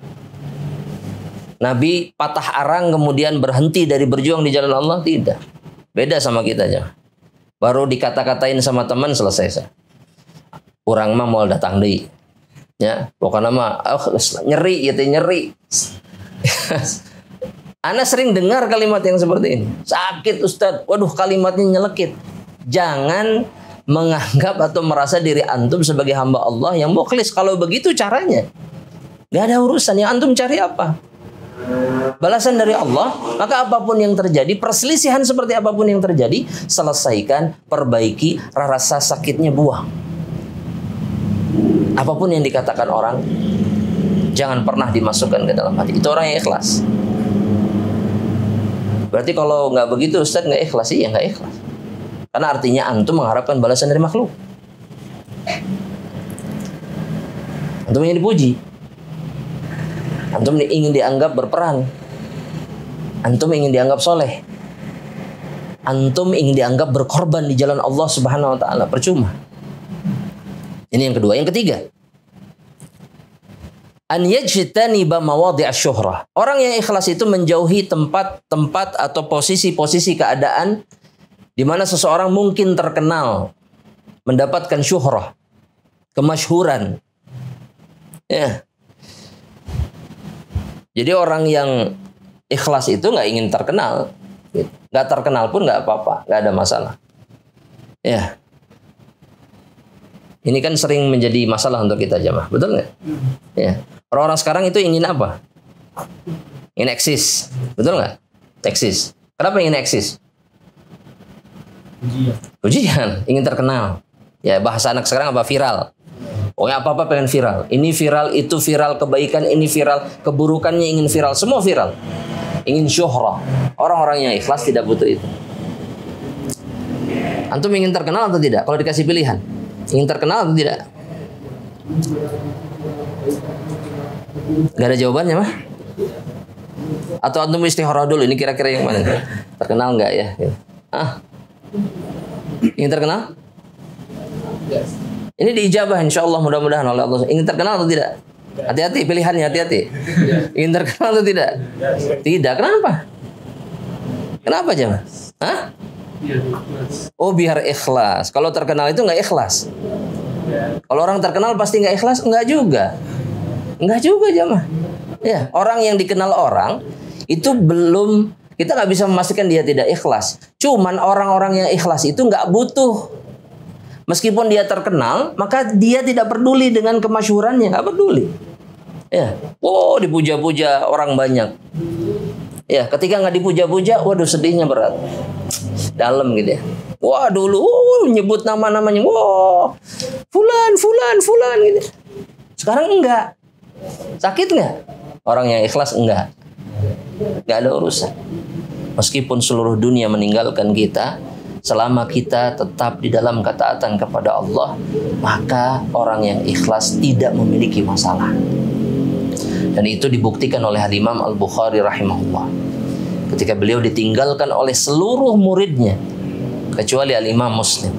Nabi patah arang kemudian berhenti dari berjuang di jalan Allah? Tidak. Beda sama kita aja. Baru dikata-katain sama teman selesai. Orang mah mau datang deui. Ya, pokoknya mah nyeri gitu, nyeri. Ana sering dengar kalimat yang seperti ini. Sakit Ustadz. Waduh, kalimatnya nyelekit. Jangan menganggap atau merasa diri antum sebagai hamba Allah yang mukhlis. Kalau begitu caranya, gak ada urusan. Yang antum cari apa? Balasan dari Allah. Maka apapun yang terjadi, perselisihan seperti apapun yang terjadi, selesaikan, perbaiki, rasa sakitnya buang. Apapun yang dikatakan orang, jangan pernah dimasukkan ke dalam hati. Itu orang yang ikhlas. Berarti kalau nggak begitu Ustaz, nggak ikhlas. Iya, nggak ikhlas. Karena artinya antum mengharapkan balasan dari makhluk. Antum ingin dipuji. Antum ingin dianggap berperan. Antum ingin dianggap soleh. Antum ingin dianggap berkorban di jalan Allah Subhanahu wa taala. Percuma. Ini yang kedua. Yang ketiga, an yajtaniba mawadhi'asy syuhrah. Orang yang ikhlas itu menjauhi tempat-tempat atau posisi-posisi keadaan di mana seseorang mungkin terkenal, mendapatkan syuhrah, kemasyhuran. Ya. Jadi orang yang ikhlas itu nggak ingin terkenal, nggak terkenal pun nggak apa-apa, nggak ada masalah. Ya. Ini kan sering menjadi masalah untuk kita jamaah, betul nggak? Ya. Orang-orang sekarang itu ingin apa? Ingin eksis, betul nggak? Eksis. Kenapa ingin eksis? Pujian, ingin terkenal. Ya, bahasa anak sekarang apa? Viral. Pokoknya apa-apa pengen viral. Ini viral, itu viral, kebaikan ini viral, keburukannya ingin viral, semua viral. Ingin syuhrah. Orang-orang yang ikhlas tidak butuh itu. Antum ingin terkenal atau tidak? Kalau dikasih pilihan, ingin terkenal atau tidak? Gak ada jawabannya mah? Atau antum istihara dulu, ini kira-kira yang mana? Terkenal nggak ya? Ingin terkenal? Ini diijabah insyaallah, mudah-mudahan oleh Allah. Ingin terkenal atau tidak? Hati-hati pilihannya, hati-hati. Ingin terkenal atau tidak? Tidak. Kenapa? Kenapa jemaah? Hah? Oh, biar ikhlas. Kalau terkenal itu nggak ikhlas. Kalau orang terkenal pasti nggak ikhlas? Nggak juga. Nggak juga jemaah. Ya, orang yang dikenal orang itu belum, kita nggak bisa memastikan dia tidak ikhlas. Cuman orang-orang yang ikhlas itu nggak butuh. Meskipun dia terkenal, maka dia tidak peduli dengan kemasyhurannya, nggak peduli. Ya, oh dipuja-puja orang banyak. Ya, ketika nggak dipuja-puja, waduh sedihnya berat, dalam gitu ya. Wah dulu nyebut nama-namanya, wah fulan gitu. Sekarang enggak. Sakit nggak? Orang yang ikhlas enggak. Nggak ada urusan. Meskipun seluruh dunia meninggalkan kita, selama kita tetap di dalam ketaatan kepada Allah, maka orang yang ikhlas tidak memiliki masalah. Dan itu dibuktikan oleh Imam Al-Bukhari rahimahullah. Ketika beliau ditinggalkan oleh seluruh muridnya, kecuali Al-Imam Muslim.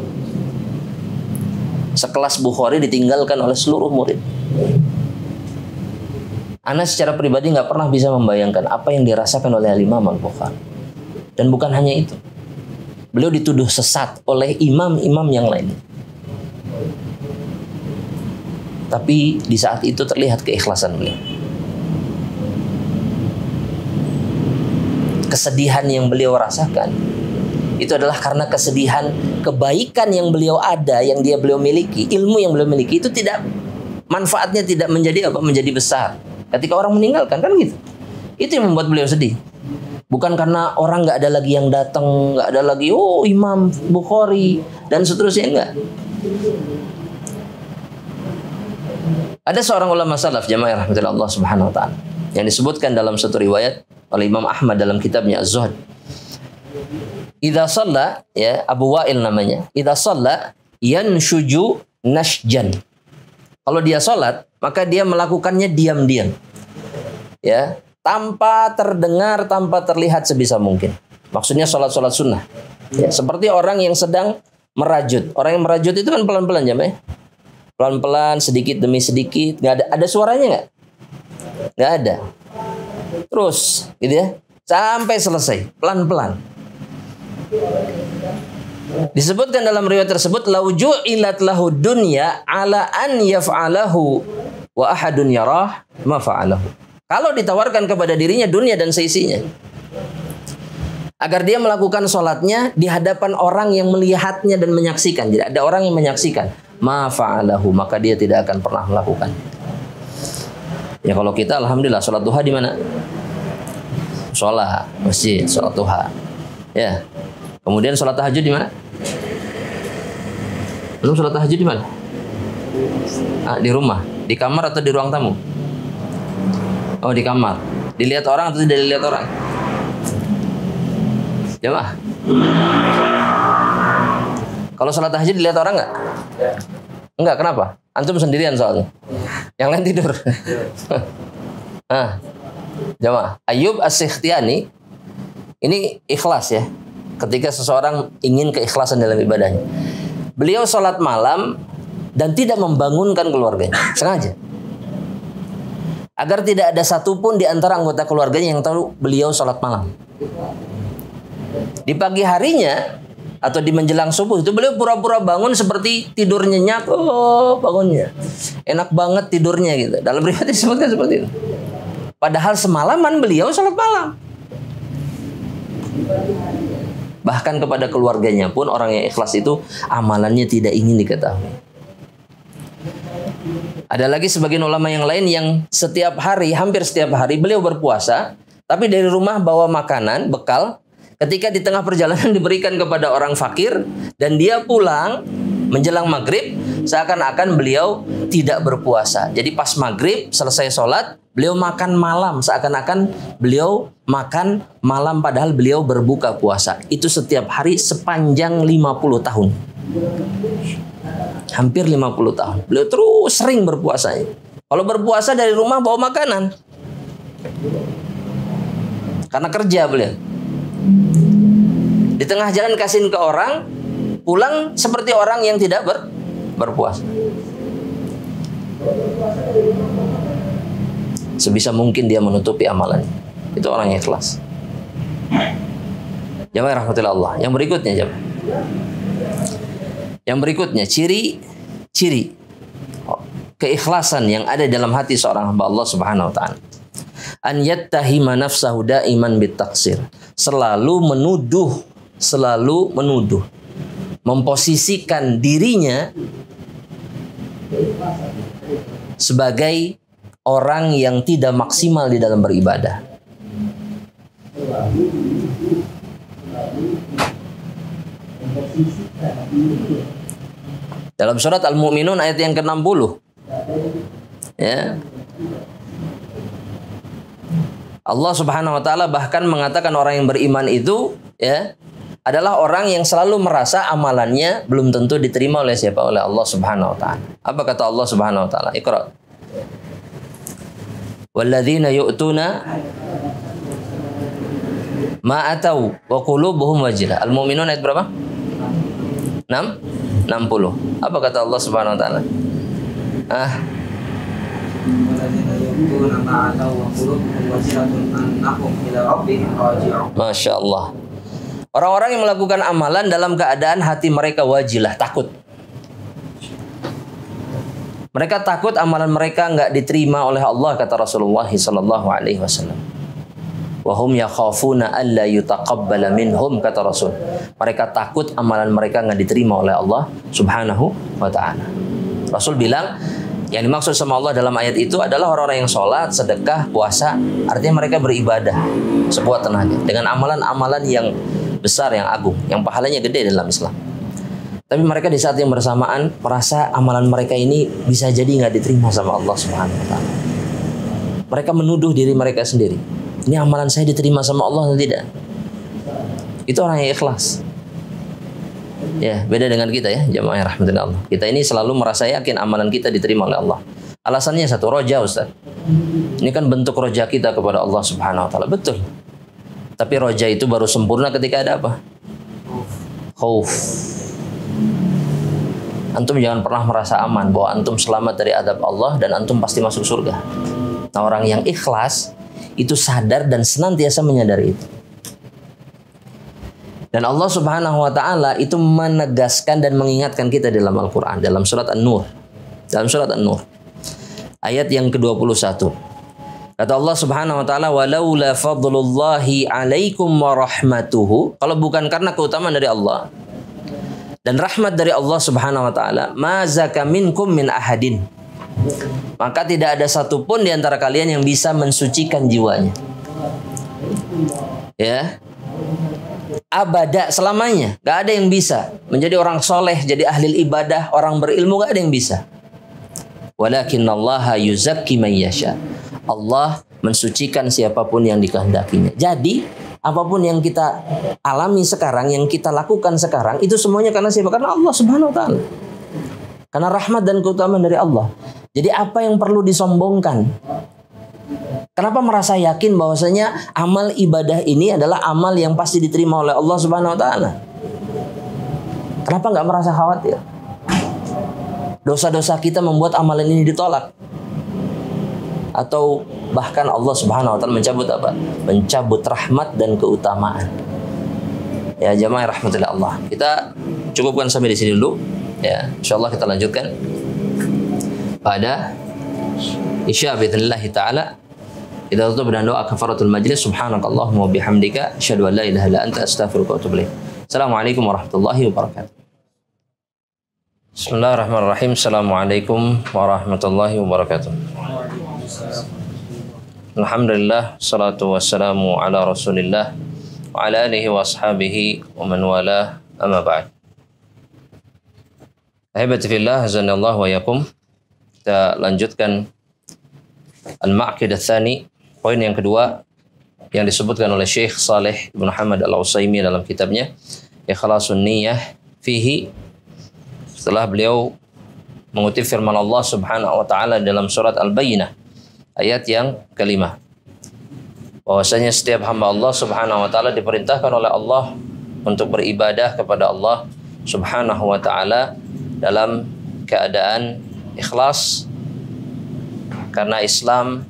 Sekelas Bukhari ditinggalkan oleh seluruh murid. Ana secara pribadi nggak pernah bisa membayangkan apa yang dirasakan oleh Imam Al-Bukhari. Dan bukan hanya itu. Beliau dituduh sesat oleh imam-imam yang lain. Tapi di saat itu terlihat keikhlasan beliau. Kesedihan yang beliau rasakan itu adalah karena kesedihan kebaikan yang beliau ada, yang beliau miliki, ilmu yang beliau miliki itu tidak, manfaatnya tidak menjadi apa? Menjadi besar. Ketika orang meninggalkan, kan gitu. Itu yang membuat beliau sedih. Bukan karena orang nggak ada lagi yang datang, nggak ada lagi Imam Bukhari dan seterusnya, enggak. Ada seorang ulama salaf, jamaah rahmatullah Allah subhanahu wa ta'ala, yang disebutkan dalam satu riwayat oleh Imam Ahmad dalam kitabnya Az-Zuhd. Idza shalla, ya, Abu Wa'il namanya. Idza shalla yanshuju nashjan. Kalau dia salat, maka dia melakukannya diam-diam. Ya, tanpa terdengar, tanpa terlihat sebisa mungkin. Maksudnya salat-salat sunnah. Ya, seperti orang yang sedang merajut. Orang yang merajut itu kan pelan-pelan, jamaah. Pelan-pelan, sedikit demi sedikit. Nggak ada suaranya nggak? Nggak ada. Terus, gitu ya, sampai selesai, pelan-pelan. Disebutkan dalam riwayat tersebut, lauju ilat lahu dunya ala an yaf'alahu wa ahadun yarah ma fa'alahu. Kalau ditawarkan kepada dirinya dunia dan seisinya, agar dia melakukan sholatnya di hadapan orang yang melihatnya dan menyaksikan. Jadi ada orang yang menyaksikan, ma fa'alahu, maka dia tidak akan pernah melakukan. Ya kalau kita alhamdulillah sholat duha di mana? Sholat masjid, sholat duha. Ya. Kemudian sholat tahajud di mana? Belum sholat tahajud di mana? Di rumah, di kamar atau di ruang tamu? Oh, di kamar. Dilihat orang atau tidak dilihat orang? Jemaah. Kalau sholat tahajud dilihat orang nggak? Enggak, kenapa? Antum sendirian soalnya. Yang lain tidur. Jemaah. Ayyub As-Sikhtiyani ini ikhlas ya. Ketika seseorang ingin keikhlasan dalam ibadahnya, beliau sholat malam dan tidak membangunkan keluarganya, sengaja, agar tidak ada satupun di antara anggota keluarganya yang tahu beliau sholat malam. Di pagi harinya atau di menjelang subuh itu beliau pura-pura bangun seperti tidur nyenyak. Bangunnya enak banget tidurnya gitu. Dalam riwayat disebutkan seperti itu. Padahal semalaman beliau sholat malam. Bahkan kepada keluarganya pun orang yang ikhlas itu amalannya tidak ingin diketahui. Ada lagi sebagian ulama yang lain yang setiap hari, hampir setiap hari beliau berpuasa, tapi dari rumah bawa makanan, bekal. Ketika di tengah perjalanan diberikan kepada orang fakir dan dia pulang menjelang maghrib, seakan-akan beliau tidak berpuasa. Jadi pas maghrib selesai sholat, beliau makan malam, seakan-akan beliau makan malam padahal beliau berbuka puasa. Itu setiap hari sepanjang 50 tahun. Hampir 50 tahun. Beliau terus sering berpuasa. Kalau berpuasa dari rumah bawa makanan. Karena kerja beliau. Di tengah jalan kasihin ke orang, pulang seperti orang yang tidak berpuasa. Sebisa mungkin dia menutupi amalannya. Itu orang yang ikhlas. Jamaah rahmatullah Allah. Yang berikutnya, jamaah. Yang berikutnya, ciri keikhlasan yang ada dalam hati seorang hamba Allah Subhanahu wa taala. An yattahima nafsahu daiman bitaksir. Selalu menuduh. Memposisikan dirinya sebagai orang yang tidak maksimal di dalam beribadah. Dalam surat Al-Mu'minun ayat yang ke-60, ya, Allah Subhanahu wa taala bahkan mengatakan orang yang beriman itu, ya, adalah orang yang selalu merasa amalannya belum tentu diterima oleh siapa? Oleh Allah Subhanahu wa taala. Apa kata Allah Subhanahu wa taala? Iqra. Walladzina yu'tuna ma atau wa qulubuhum wajilah. Al-Mu'minun ayat berapa? 60. Apa kata Allah Subhanahu wa taala? Masya Allah. Orang-orang yang melakukan amalan dalam keadaan hati mereka wajilah, takut. Mereka takut amalan mereka nggak diterima oleh Allah, kata Rasulullah sallallahu alaihi wasallam. Wa hum yakhafuna alla yutaqabbala minhum, kata Rasul. Mereka takut amalan mereka nggak diterima oleh Allah Subhanahu wa taala. Rasul bilang, yang dimaksud sama Allah dalam ayat itu adalah orang-orang yang sholat, sedekah, puasa. Artinya mereka beribadah sebuah tenaga dengan amalan-amalan yang besar, yang agung, yang pahalanya gede dalam Islam. Tapi mereka di saat yang bersamaan merasa amalan mereka ini bisa jadi nggak diterima sama Allah Subhanahu wa taala. Mereka menuduh diri mereka sendiri. Ini amalan saya diterima sama Allah atau tidak? Itu orang yang ikhlas. Ya, beda dengan kita ya, jamaah rahmatillah Allah. Kita ini selalu merasa yakin amalan kita diterima oleh Allah. Alasannya satu, roja, Ustaz. Ini kan bentuk roja kita kepada Allah Subhanahu wa taala. Betul. Tapi roja itu baru sempurna ketika ada apa? Khauf. Antum jangan pernah merasa aman bahwa antum selamat dari adab Allah dan antum pasti masuk surga. Nah, orang yang ikhlas itu sadar dan senantiasa menyadari itu. Dan Allah Subhanahu wa taala itu menegaskan dan mengingatkan kita dalam Al-Qur'an, dalam surat An-Nur. Dalam surat An-Nur ayat yang ke-21. Kata Allah Subhanahu wa taala, "Walaula fadlullahi 'alaikum wa rahmatuhu." Kalau bukan karena keutamaan dari Allah dan rahmat dari Allah Subhanahu wa taala, ma zaka minkum min ahadin. Maka tidak ada satupun di antara kalian yang bisa mensucikan jiwanya. Ya. Abada, selamanya. Gak ada yang bisa menjadi orang soleh, jadi ahli ibadah, orang berilmu, gak ada yang bisa. Walakinallaha yuzakki man yasha. Allah mensucikan siapapun yang dikehendakinya. Jadi, apapun yang kita alami sekarang, yang kita lakukan sekarang, itu semuanya karena siapa? Karena Allah Subhanahu wa taala. Karena rahmat dan keutamaan dari Allah. Jadi apa yang perlu disombongkan? Kenapa merasa yakin bahwasanya amal ibadah ini adalah amal yang pasti diterima oleh Allah Subhanahu wa taala? Kenapa nggak merasa khawatir? Dosa-dosa kita membuat amalan ini ditolak. Atau bahkan Allah Subhanahu wa taala mencabut apa? Mencabut rahmat dan keutamaan. Ya, jamaah rahmatillah Allah. Kita cukupkan sampai di sini dulu. Ya, insyaallah kita lanjutkan pada Isya bi'idznillah taala. Kita tutup dengan doa kafaratul majlis. Subhanakallahumma wa bihamdika asyhadu an la ilaha illa anta astaghfiruka wa atubu ilaik. Assalamualaikum warahmatullahi wabarakatuh. Bismillahirrahmanirrahim. Assalamualaikum warahmatullahi wabarakatuh. Alhamdulillah, salatu wassalamu ala Rasulillah wa ala alihi wa ashabihi wa man wala, amma ba'd. Ahibati fillah, azanallahu wa yakum. Kita lanjutkan Al-Ma'qid Ats-Tsani, poin yang kedua yang disebutkan oleh Syekh Saleh Ibn Muhammad Al-Utsaimin dalam kitabnya Ikhlasun Niyyah fihi, setelah beliau mengutip firman Allah Subhanahu wa taala dalam surat Al-Bayyinah ayat yang kelima, bahwasanya setiap hamba Allah Subhanahu wa taala diperintahkan oleh Allah untuk beribadah kepada Allah Subhanahu wa taala dalam keadaan ikhlas, karena Islam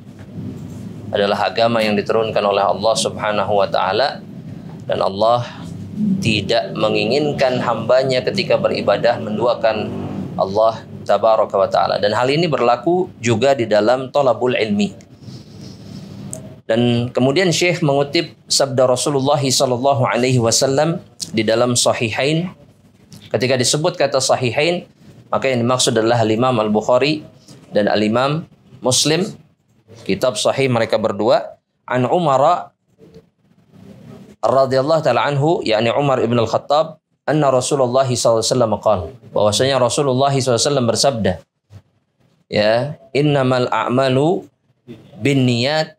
adalah agama yang diturunkan oleh Allah Subhanahu wa taala, dan Allah tidak menginginkan hambanya ketika beribadah menduakan Allah tabaraka wa taala. Dan hal ini berlaku juga di dalam thalabul ilmi. Dan kemudian Syekh mengutip sabda Rasulullah sallallahu alaihi wasallam di dalam Sahihain. Ketika disebut kata Sahihain, maka yang dimaksud adalah Al-Imam Al-Bukhari dan Al-Imam Muslim, kitab sahih mereka berdua. An Umar radhiyallahu ta'ala anhu, yakni Umar ibn al-Khattab, anna Rasulullah SAW qala, bahwasanya Rasulullah SAW bersabda, ya, innamal a'malu binniyat,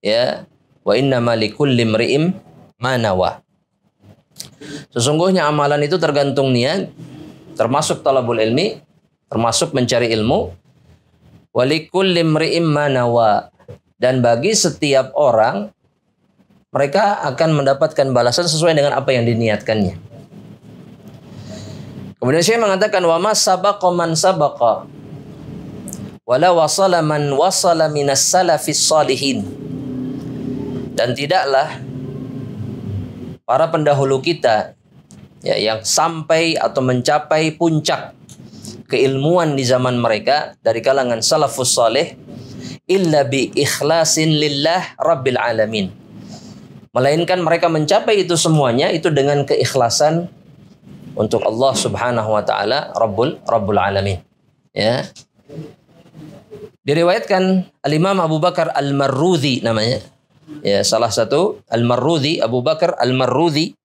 ya, wa innamal likulli imri'in ma nawa. Sesungguhnya amalan itu tergantung niat, termasuk talabul ilmi, termasuk mencari ilmu. Walikulli imri'in ma nawa, dan bagi setiap orang mereka akan mendapatkan balasan sesuai dengan apa yang diniatkannya. Kemudian saya mengatakan wa ma sabaqa man sabaqa wala wasala man wasala minas salafis salihin, dan tidaklah para pendahulu kita ya, yang sampai atau mencapai puncak keilmuan di zaman mereka dari kalangan salafus saleh, illa bi ikhlasin lillah rabbil alamin. Melainkan mereka mencapai itu semuanya itu dengan keikhlasan untuk Allah Subhanahu wa taala Rabbul alamin. Ya. Diriwayatkan Al-Imam Abu Bakar Al-Marruzi namanya. Ya, salah satu Al-Marruzi, Abu Bakar Al-Marruzi.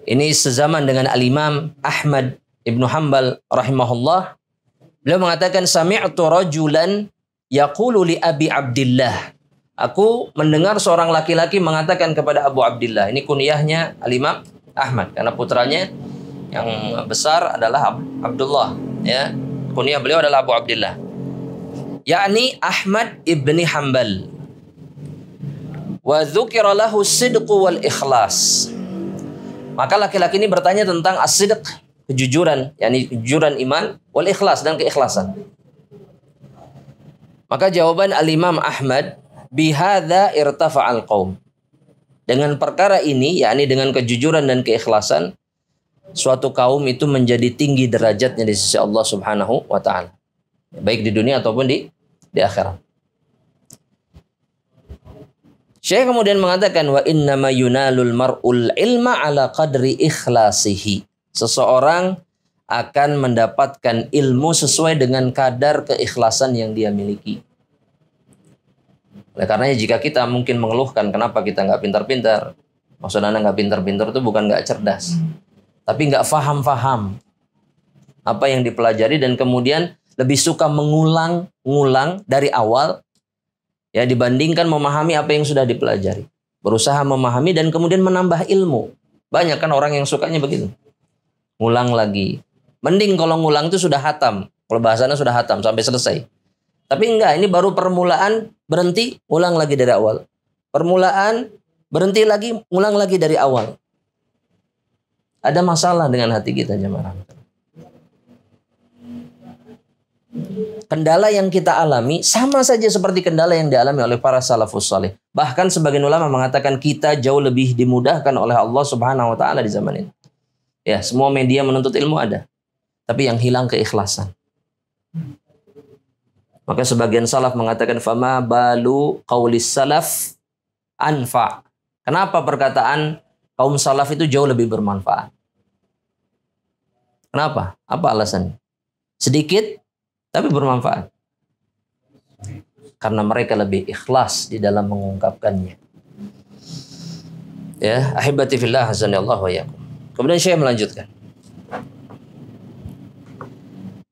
Ini sezaman dengan Al-Imam Ahmad Ibnu Hanbal rahimahullah. Beliau mengatakan sami'tu rajulan yaqulu li Abi Abdillah. Aku mendengar seorang laki-laki mengatakan kepada Abu Abdillah. Ini kunyahnya Al-Imam Ahmad karena putranya yang besar adalah Abdullah, ya. Kunyah beliau adalah Abu Abdillah. Yakni Ahmad ibni Hanbal. Wa dzukira lahu sidq wal ikhlas. Maka laki-laki ini bertanya tentang as-sidq, kejujuran, yakni kejujuran iman, wal ikhlas dan keikhlasan. Maka jawaban Al-Imam Ahmad, bihadza irtafa'al qaum. Dengan perkara ini, yakni dengan kejujuran dan keikhlasan, suatu kaum itu menjadi tinggi derajatnya di sisi Allah Subhanahu wa taala. Baik di dunia ataupun di akhirat. Syekh kemudian mengatakan wa innama yunalul mar'ul ilma ala qadri ikhlasihi. Seseorang akan mendapatkan ilmu sesuai dengan kadar keikhlasan yang dia miliki. Oleh karenanya jika kita mungkin mengeluhkan kenapa kita nggak pintar-pintar, maksudnya nggak pintar-pintar itu bukan nggak cerdas, tapi nggak faham-faham apa yang dipelajari dan kemudian lebih suka mengulang-ngulang dari awal ya dibandingkan memahami apa yang sudah dipelajari. Berusaha memahami dan kemudian menambah ilmu. Banyak kan orang yang sukanya begitu. Ngulang lagi. Mending kalau ngulang itu sudah hatam. Kalau bahasanya sudah hatam sampai selesai. Tapi enggak, ini baru permulaan, berhenti, ulang lagi dari awal. Permulaan, berhenti lagi, ulang lagi dari awal. Ada masalah dengan hati kita jemaah. Kendala yang kita alami sama saja seperti kendala yang dialami oleh para salafus saleh. Bahkan sebagian ulama mengatakan kita jauh lebih dimudahkan oleh Allah Subhanahu wa taala di zaman ini. Ya, semua media menuntut ilmu ada. Tapi yang hilang keikhlasan. Maka sebagian salaf mengatakan fama balu qaulis salaf anfa. Kenapa perkataan kaum salaf itu jauh lebih bermanfaat? Kenapa? Apa alasannya? Sedikit tapi bermanfaat. Karena mereka lebih ikhlas di dalam mengungkapkannya. Ya, ahibati fillah azanillahu wa iyyakum. Kemudian saya melanjutkan.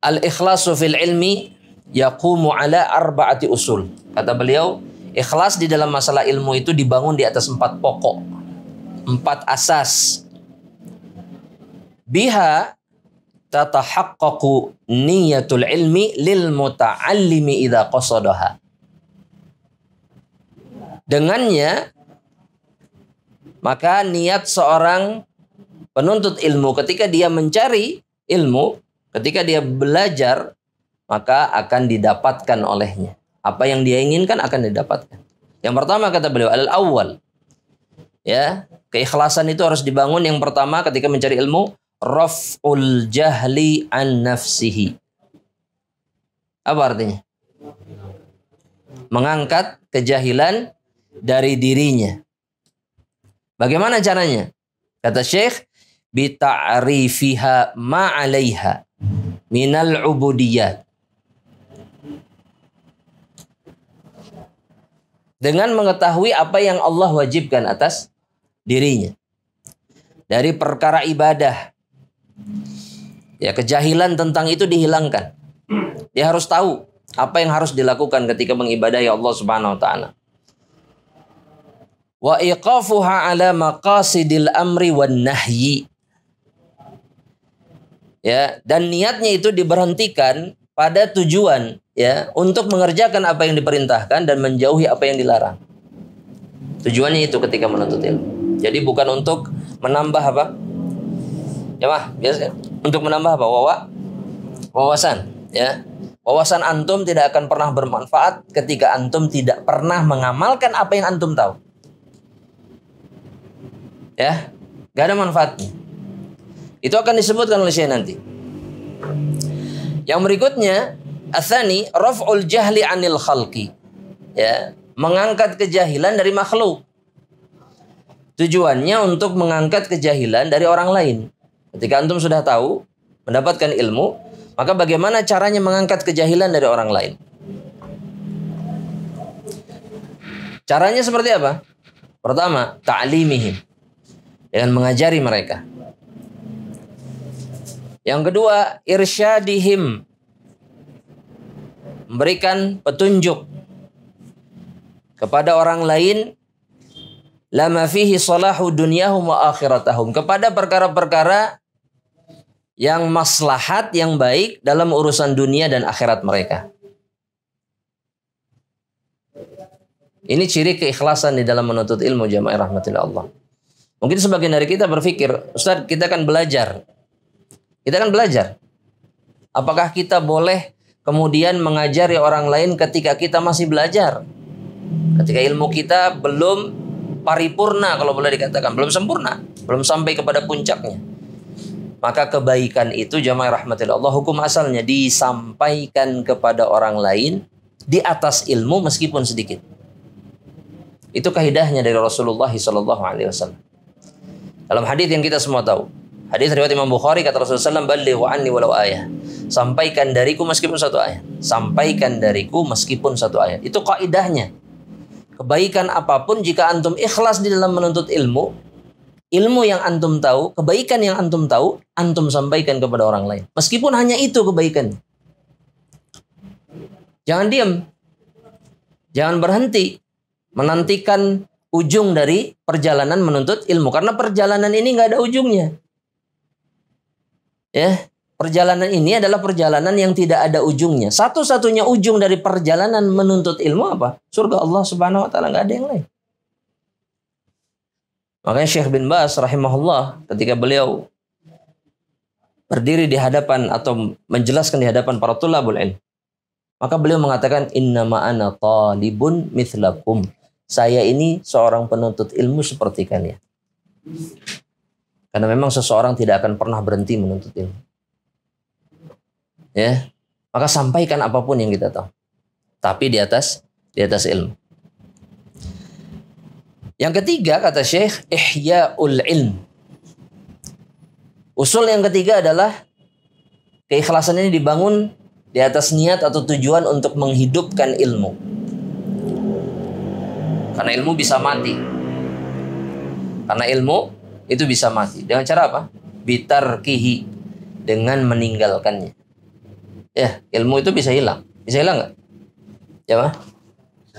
Al-ikhlasu fil ilmi yaqumu ala arba'ati usul. Kata beliau, ikhlas di dalam masalah ilmu itu dibangun di atas 4 pokok. 4 asas. Biha tatahaqqaqu niyatul ilmi lil muta'allimi idza qasadaha. Dengannya maka niat seorang penuntut ilmu ketika dia mencari ilmu, ketika dia belajar, maka akan didapatkan olehnya. Apa yang dia inginkan akan didapatkan. Yang pertama kata beliau al-awwal. Ya, keikhlasan itu harus dibangun yang pertama ketika mencari ilmu, raf'ul jahli an nafsihi. Apa artinya? Mengangkat kejahilan dari dirinya. Bagaimana caranya? Kata Syekh, bi ta'rifiha ma 'alaiha minal ubudiyat. Dengan mengetahui apa yang Allah wajibkan atas dirinya. Dari perkara ibadah. Ya, kejahilan tentang itu dihilangkan. Dia harus tahu apa yang harus dilakukan ketika mengibadahi Allah Subhanahu wa taala. Wa iqafuha ala maqasidil amri wan nahyi. Ya, dan niatnya itu diberhentikan pada tujuan ya untuk mengerjakan apa yang diperintahkan dan menjauhi apa yang dilarang. Tujuannya itu ketika menuntut ilmu. Jadi bukan untuk menambah apa? Ya mah, biasa untuk menambah apa? Wawasan, ya. Wawasan antum tidak akan pernah bermanfaat ketika antum tidak pernah mengamalkan apa yang antum tahu. Ya, nggak ada manfaatnya. Itu akan disebutkan oleh Syekh nanti. Yang berikutnya, atsani raf'ul jahli 'anil khalqi. Ya, mengangkat kejahilan dari makhluk. Tujuannya untuk mengangkat kejahilan dari orang lain. Ketika antum sudah tahu, mendapatkan ilmu, maka bagaimana caranya mengangkat kejahilan dari orang lain? Caranya seperti apa? Pertama, ta'limihim. Dengan mengajari mereka. Yang kedua, irsyadihim. Memberikan petunjuk kepada orang lain lama fihi salahu dunyahum wa akhiratahum, kepada perkara-perkara yang maslahat, yang baik dalam urusan dunia dan akhirat mereka. Ini ciri keikhlasan di dalam menuntut ilmu, jamaah rahmatillah Allah. Mungkin sebagian dari kita berpikir, Ustaz, kita akan belajar. Kita akan belajar. Apakah kita boleh kemudian mengajari orang lain ketika kita masih belajar? Ketika ilmu kita belum paripurna, kalau boleh dikatakan, belum sempurna, belum sampai kepada puncaknya. Maka kebaikan itu, jamaah rahmatillah Allah, hukum asalnya disampaikan kepada orang lain di atas ilmu meskipun sedikit. Itu kaidahnya dari Rasulullah SAW. Dalam hadis yang kita semua tahu, hadis riwayat Imam Bukhari, kata Rasulullah SAW, "Ballighu anni walau ayah." Sampaikan dariku meskipun satu ayat. Sampaikan dariku meskipun satu ayat. Itu kaidahnya. Kebaikan apapun, jika antum ikhlas di dalam menuntut ilmu, ilmu yang antum tahu, kebaikan yang antum tahu, antum sampaikan kepada orang lain. Meskipun hanya itu kebaikan. Jangan diam. Jangan berhenti menantikan ujung dari perjalanan menuntut ilmu. Karena perjalanan ini nggak ada ujungnya. Ya, perjalanan ini adalah perjalanan yang tidak ada ujungnya. Satu-satunya ujung dari perjalanan menuntut ilmu apa? Surga Allah Subhanahu wa taala, nggak ada yang lain. Makanya Syekh bin Baz rahimahullah, ketika beliau berdiri di hadapan atau menjelaskan di hadapan para thalabul ilm, maka beliau mengatakan, innama ana talibun mithlakum. Saya ini seorang penuntut ilmu seperti kalian. Karena memang seseorang tidak akan pernah berhenti menuntut ilmu. Ya, maka sampaikan apapun yang kita tahu, tapi di atas ilmu. Yang ketiga, kata Syekh, ihya'ul ilm. Usul yang ketiga adalah keikhlasan ini dibangun di atas niat atau tujuan untuk menghidupkan ilmu. Karena ilmu bisa mati. Karena ilmu itu bisa mati. Dengan cara apa? Bitarkihi, dengan meninggalkannya. Ya, ilmu itu bisa hilang. Bisa hilang nggak? Ya, Pak?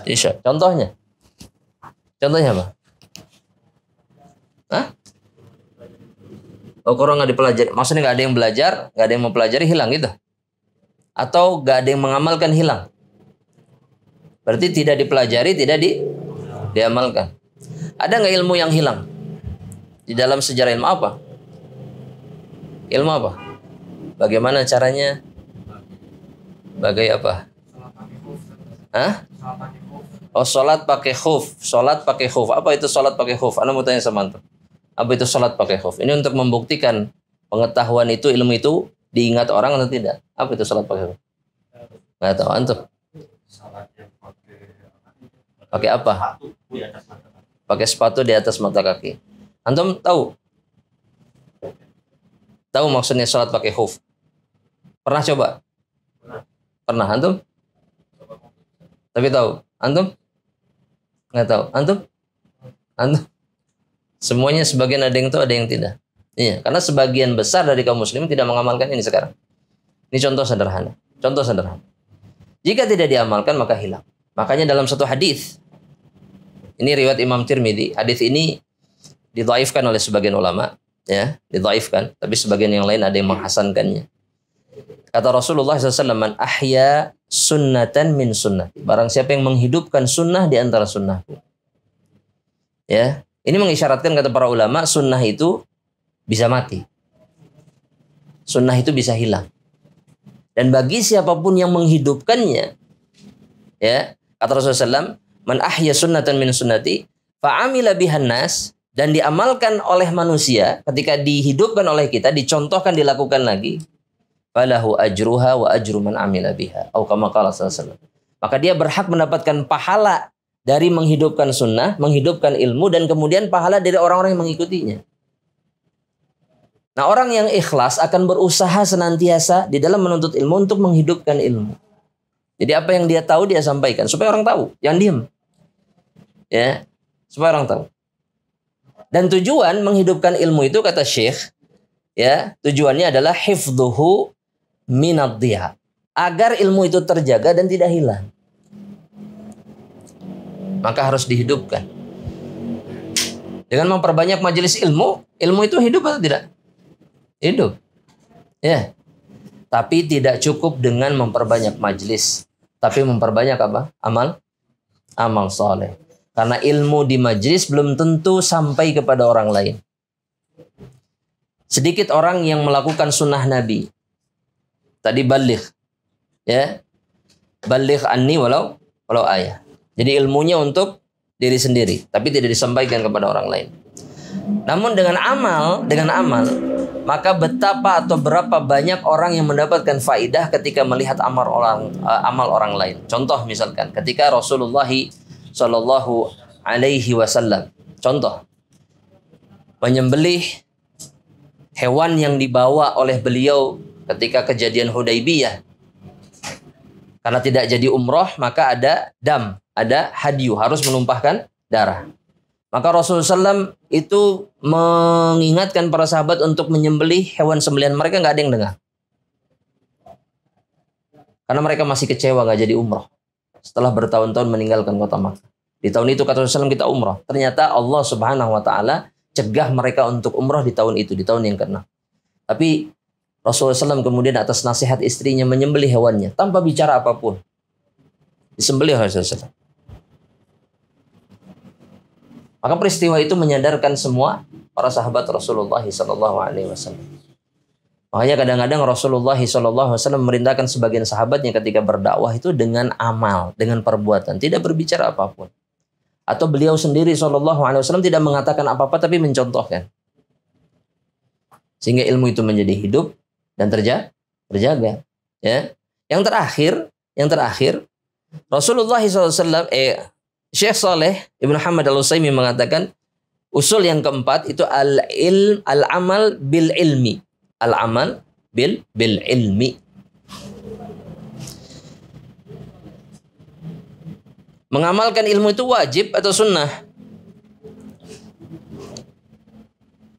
Bisa. Contohnya apa? Hah? Oh, kalau nggak dipelajari, maksudnya nggak ada yang belajar, nggak ada yang mempelajari, hilang gitu? Atau nggak ada yang mengamalkan, hilang? Berarti tidak dipelajari, tidak diamalkan. Ada nggak ilmu yang hilang? Di dalam sejarah ilmu apa? Ilmu apa? Bagaimana caranya? Bagai apa? Hah? Oh, sholat pakai khuf. Sholat pakai khuf. Apa itu sholat pakai khuf? Anda mau tanya sama antum. Apa itu sholat pakai khuf? Ini untuk membuktikan pengetahuan itu, ilmu itu diingat orang atau tidak. Apa itu sholat pakai khuf? Nggak tahu antum. Pakai apa? Pakai sepatu di atas mata kaki. Antum tahu? Tahu maksudnya sholat pakai khuf? Pernah coba? Pernah antum? Tapi tahu? Antum? Nggak tahu. Antum? Semuanya, sebagian ada yang tahu, ada yang tidak. Iya, karena sebagian besar dari kaum muslimin tidak mengamalkan ini sekarang. Ini contoh sederhana. Jika tidak diamalkan maka hilang. Makanya dalam satu hadis, ini riwayat Imam Tirmidzi, hadis ini didhaifkan oleh sebagian ulama, ya, didhaifkan, tapi sebagian yang lain ada yang menghasankannya. Kata Rasulullah SAW, man ahya sunnatan min sunnati. Barang siapa yang menghidupkan sunnah di antara sunnahku. Ya, ini mengisyaratkan, kata para ulama, sunnah itu bisa mati. Sunnah itu bisa hilang. Dan bagi siapapun yang menghidupkannya, ya, kata Rasulullah SAW, man ahya sunnatan min sunnati, fa'amila bihan nas, dan diamalkan oleh manusia, ketika dihidupkan oleh kita, dicontohkan, dilakukan lagi, falahu ajruha wa ajru man amila biha. Atau kama qala sallallahu alaihi wasallam. Maka dia berhak mendapatkan pahala dari menghidupkan sunnah, menghidupkan ilmu, dan kemudian pahala dari orang-orang yang mengikutinya. Nah, orang yang ikhlas akan berusaha senantiasa di dalam menuntut ilmu untuk menghidupkan ilmu. Jadi apa yang dia tahu dia sampaikan supaya orang tahu, jangan diam. Ya, supaya orang tahu. Dan tujuan menghidupkan ilmu itu kata Syekh, ya, tujuannya adalah hifdzuhu minad dhiya. Agar ilmu itu terjaga dan tidak hilang. Maka harus dihidupkan. Dengan memperbanyak majelis ilmu, ilmu itu hidup atau tidak? Hidup. Ya. Tapi tidak cukup dengan memperbanyak majelis, tapi memperbanyak apa? Amal soleh. Karena ilmu di majelis belum tentu sampai kepada orang lain. Sedikit orang yang melakukan sunnah Nabi. Tadi baligh. Ya. Baligh anni walau ayah. Jadi ilmunya untuk diri sendiri, tapi tidak disampaikan kepada orang lain. Namun dengan amal, maka betapa atau berapa banyak orang yang mendapatkan faidah ketika melihat amal orang lain. Contoh misalkan ketika Rasulullah Shallallahu Alaihi Wasallam, contoh menyembelih hewan yang dibawa oleh beliau ketika kejadian Hudaybiyah. Karena tidak jadi umroh, maka ada dam, ada hadyu, harus menumpahkan darah. Maka Rasulullah SAW itu mengingatkan para sahabat untuk menyembelih hewan sembelihan mereka, nggak ada yang dengar. Karena mereka masih kecewa nggak jadi umroh. Setelah bertahun-tahun meninggalkan kota Makkah. Di tahun itu kata Rasulullah SAW kita umroh. Ternyata Allah Subhanahu Wa Taala cegah mereka untuk umroh di tahun itu, di tahun yang ke-6. Tapi Rasulullah SAW kemudian atas nasihat istrinya menyembelih hewannya tanpa bicara apapun. Disembelih oleh Rasulullah SAW. Maka peristiwa itu menyadarkan semua para sahabat Rasulullah SAW. Makanya kadang-kadang Rasulullah SAW memerintahkan sebagian sahabatnya ketika berdakwah itu dengan amal, dengan perbuatan, tidak berbicara apapun. Atau beliau sendiri SAW tidak mengatakan apa-apa tapi mencontohkan. Sehingga ilmu itu menjadi hidup dan terjaga. Ya. Yang terakhir Rasulullah SAW, Syekh Saleh Ibn Hamad Al-Utsaimin mengatakan usul yang keempat itu al-amal bil ilmi. Al-amal bil ilmi. Mengamalkan ilmu itu wajib atau sunnah?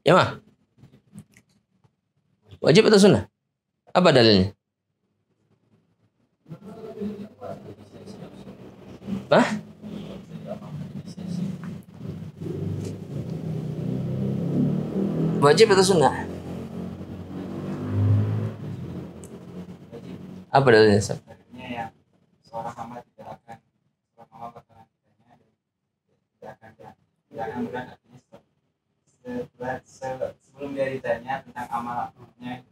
Ya mah? Wajib atau sunnah? Apa dalilnya? Hah? Wajib atau sunnah? Apa dalilnya? Yang seorang hamba tidak akan mudah, artinya sebelum dia ditanya tentang amalnya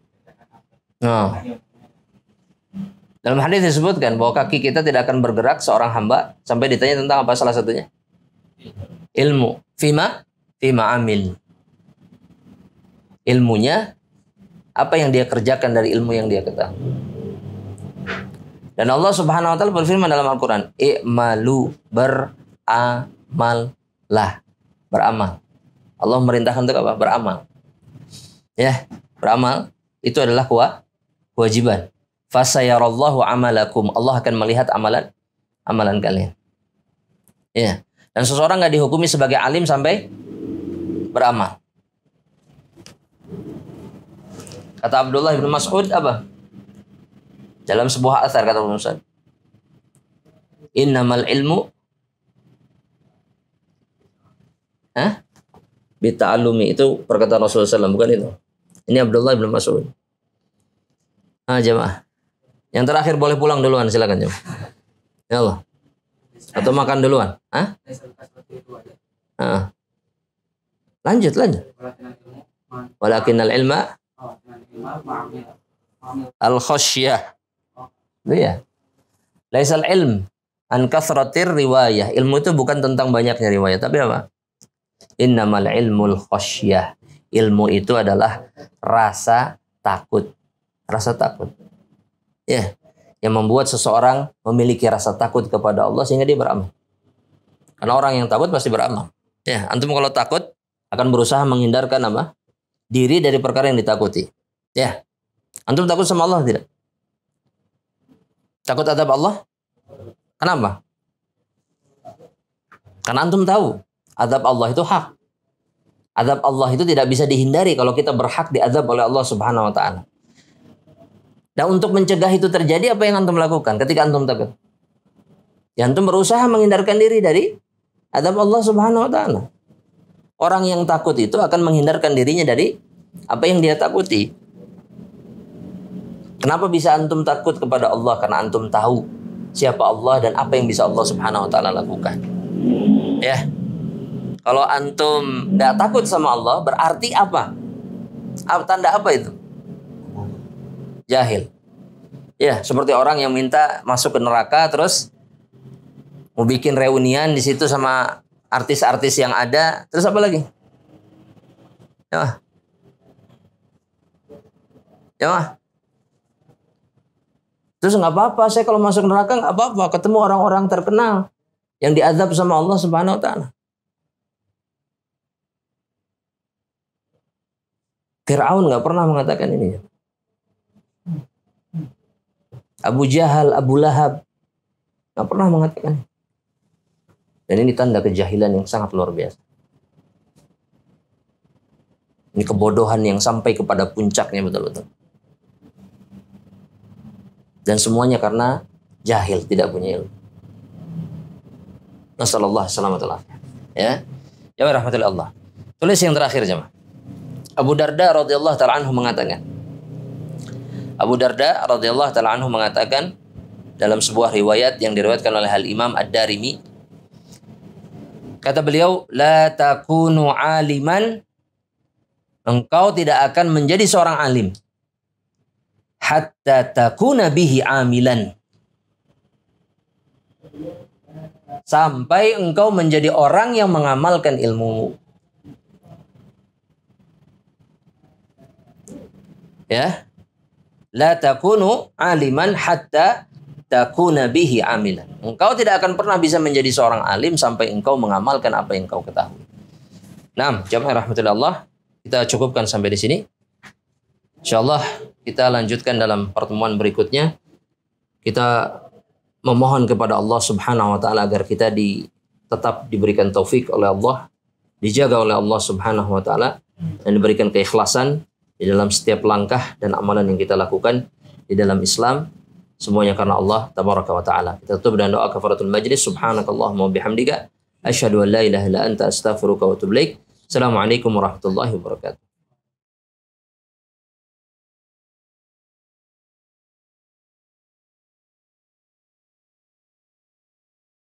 dalam hadis disebutkan bahwa kaki kita tidak akan bergerak seorang hamba sampai ditanya tentang apa salah satunya? Ilmu. Fima amil. Ilmunya apa yang dia kerjakan dari ilmu yang dia ketahui. Dan Allah Subhanahu wa taala berfirman dalam Al-Qur'an, "I'malu beramallah." Beramal. Allah merintahkan untuk apa? Beramal. Ya, beramal itu adalah kewajiban. Fasayarallahu amalakum. Allah akan melihat amalan kalian. Ya. Dan seseorang enggak dihukumi sebagai alim sampai beramal. Kata Abdullah bin Mas'ud apa? Dalam sebuah athar kata Ibnu Mas'ud, innamal ilmu bita'allumi, itu perkataan Rasulullah SAW, bukan itu. Ini Abdullah bin Mas'ud. Jemaah. Yang terakhir boleh pulang duluan, silakan jemaah. Ya Allah. Atau makan duluan? Lanjut. Walakinnal ilma al-khasyah. Itu ya. Laisal ilm an kathratir riwayah. Ilmu itu bukan tentang banyaknya riwayat, tapi apa? Innamal ilmul khasyah. Ilmu itu adalah rasa takut. Rasa takut. Ya, yang membuat seseorang memiliki rasa takut kepada Allah sehingga dia beramal. Karena orang yang takut pasti beramal. Ya, antum kalau takut akan berusaha menghindarkan apa? Diri dari perkara yang ditakuti. Ya. Antum takut sama Allah tidak? Takut adab Allah? Kenapa? Karena antum tahu adab Allah itu hak. Adab Allah itu tidak bisa dihindari kalau kita berhak diazab oleh Allah Subhanahu wa taala. Dan untuk mencegah itu terjadi, apa yang antum lakukan ketika antum takut? Ya, antum berusaha menghindarkan diri dari adab Allah Subhanahu wa taala. Orang yang takut itu akan menghindarkan dirinya dari apa yang dia takuti. Kenapa bisa antum takut kepada Allah? Karena antum tahu siapa Allah dan apa yang bisa Allah Subhanahu wa taala lakukan. Ya. Kalau antum tidak takut sama Allah, berarti apa? Tanda apa itu? Jahil. Ya, seperti orang yang minta masuk ke neraka terus mau bikin reunian di situ sama artis-artis yang ada, terus apa lagi? Ya. Ya. Terus nggak apa-apa, saya kalau masuk neraka nggak apa-apa, ketemu orang-orang terkenal yang diazab sama Allah Subhanahu wa taala. Fir'aun nggak pernah mengatakan ini. Abu Jahal, Abu Lahab nggak pernah mengatakan. Dan ini tanda kejahilan yang sangat luar biasa. Ini kebodohan yang sampai kepada puncaknya betul-betul. Dan semuanya karena jahil, tidak punya ilmu. Nasallallahu alaihi wasallam. Ya. Ya rahmatillah Allah. Tulis yang terakhir jemaah. Abu Darda radhiyallahu taala anhu mengatakan. Abu Darda radhiyallahu taala anhu mengatakan dalam sebuah riwayat yang diriwayatkan oleh Al-Imam Ad-Darimi, kata beliau, la takunu aliman, engkau tidak akan menjadi seorang alim hatta takuna bihi amilan, sampai engkau menjadi orang yang mengamalkan ilmu. Ya, la takunu aliman hatta takuna bihi amilan. Engkau tidak akan pernah bisa menjadi seorang alim sampai engkau mengamalkan apa yang engkau ketahui. Nah, jamaah rahmatullah, kita cukupkan sampai di sini. Insyaallah kita lanjutkan dalam pertemuan berikutnya. Kita memohon kepada Allah Subhanahu wa taala agar kita tetap diberikan taufik oleh Allah, dijaga oleh Allah Subhanahu wa taala, dan diberikan keikhlasan di dalam setiap langkah dan amalan yang kita lakukan di dalam Islam, semuanya karena Allah tabaraka wa taala. Kita tutup dengan doa kafaratul majlis. Subhanakallahumma wa bihamdika asyhadu an la ilaha illa anta astaghfiruka wa atubu ilaik. Assalamualaikum warahmatullahi wabarakatuh.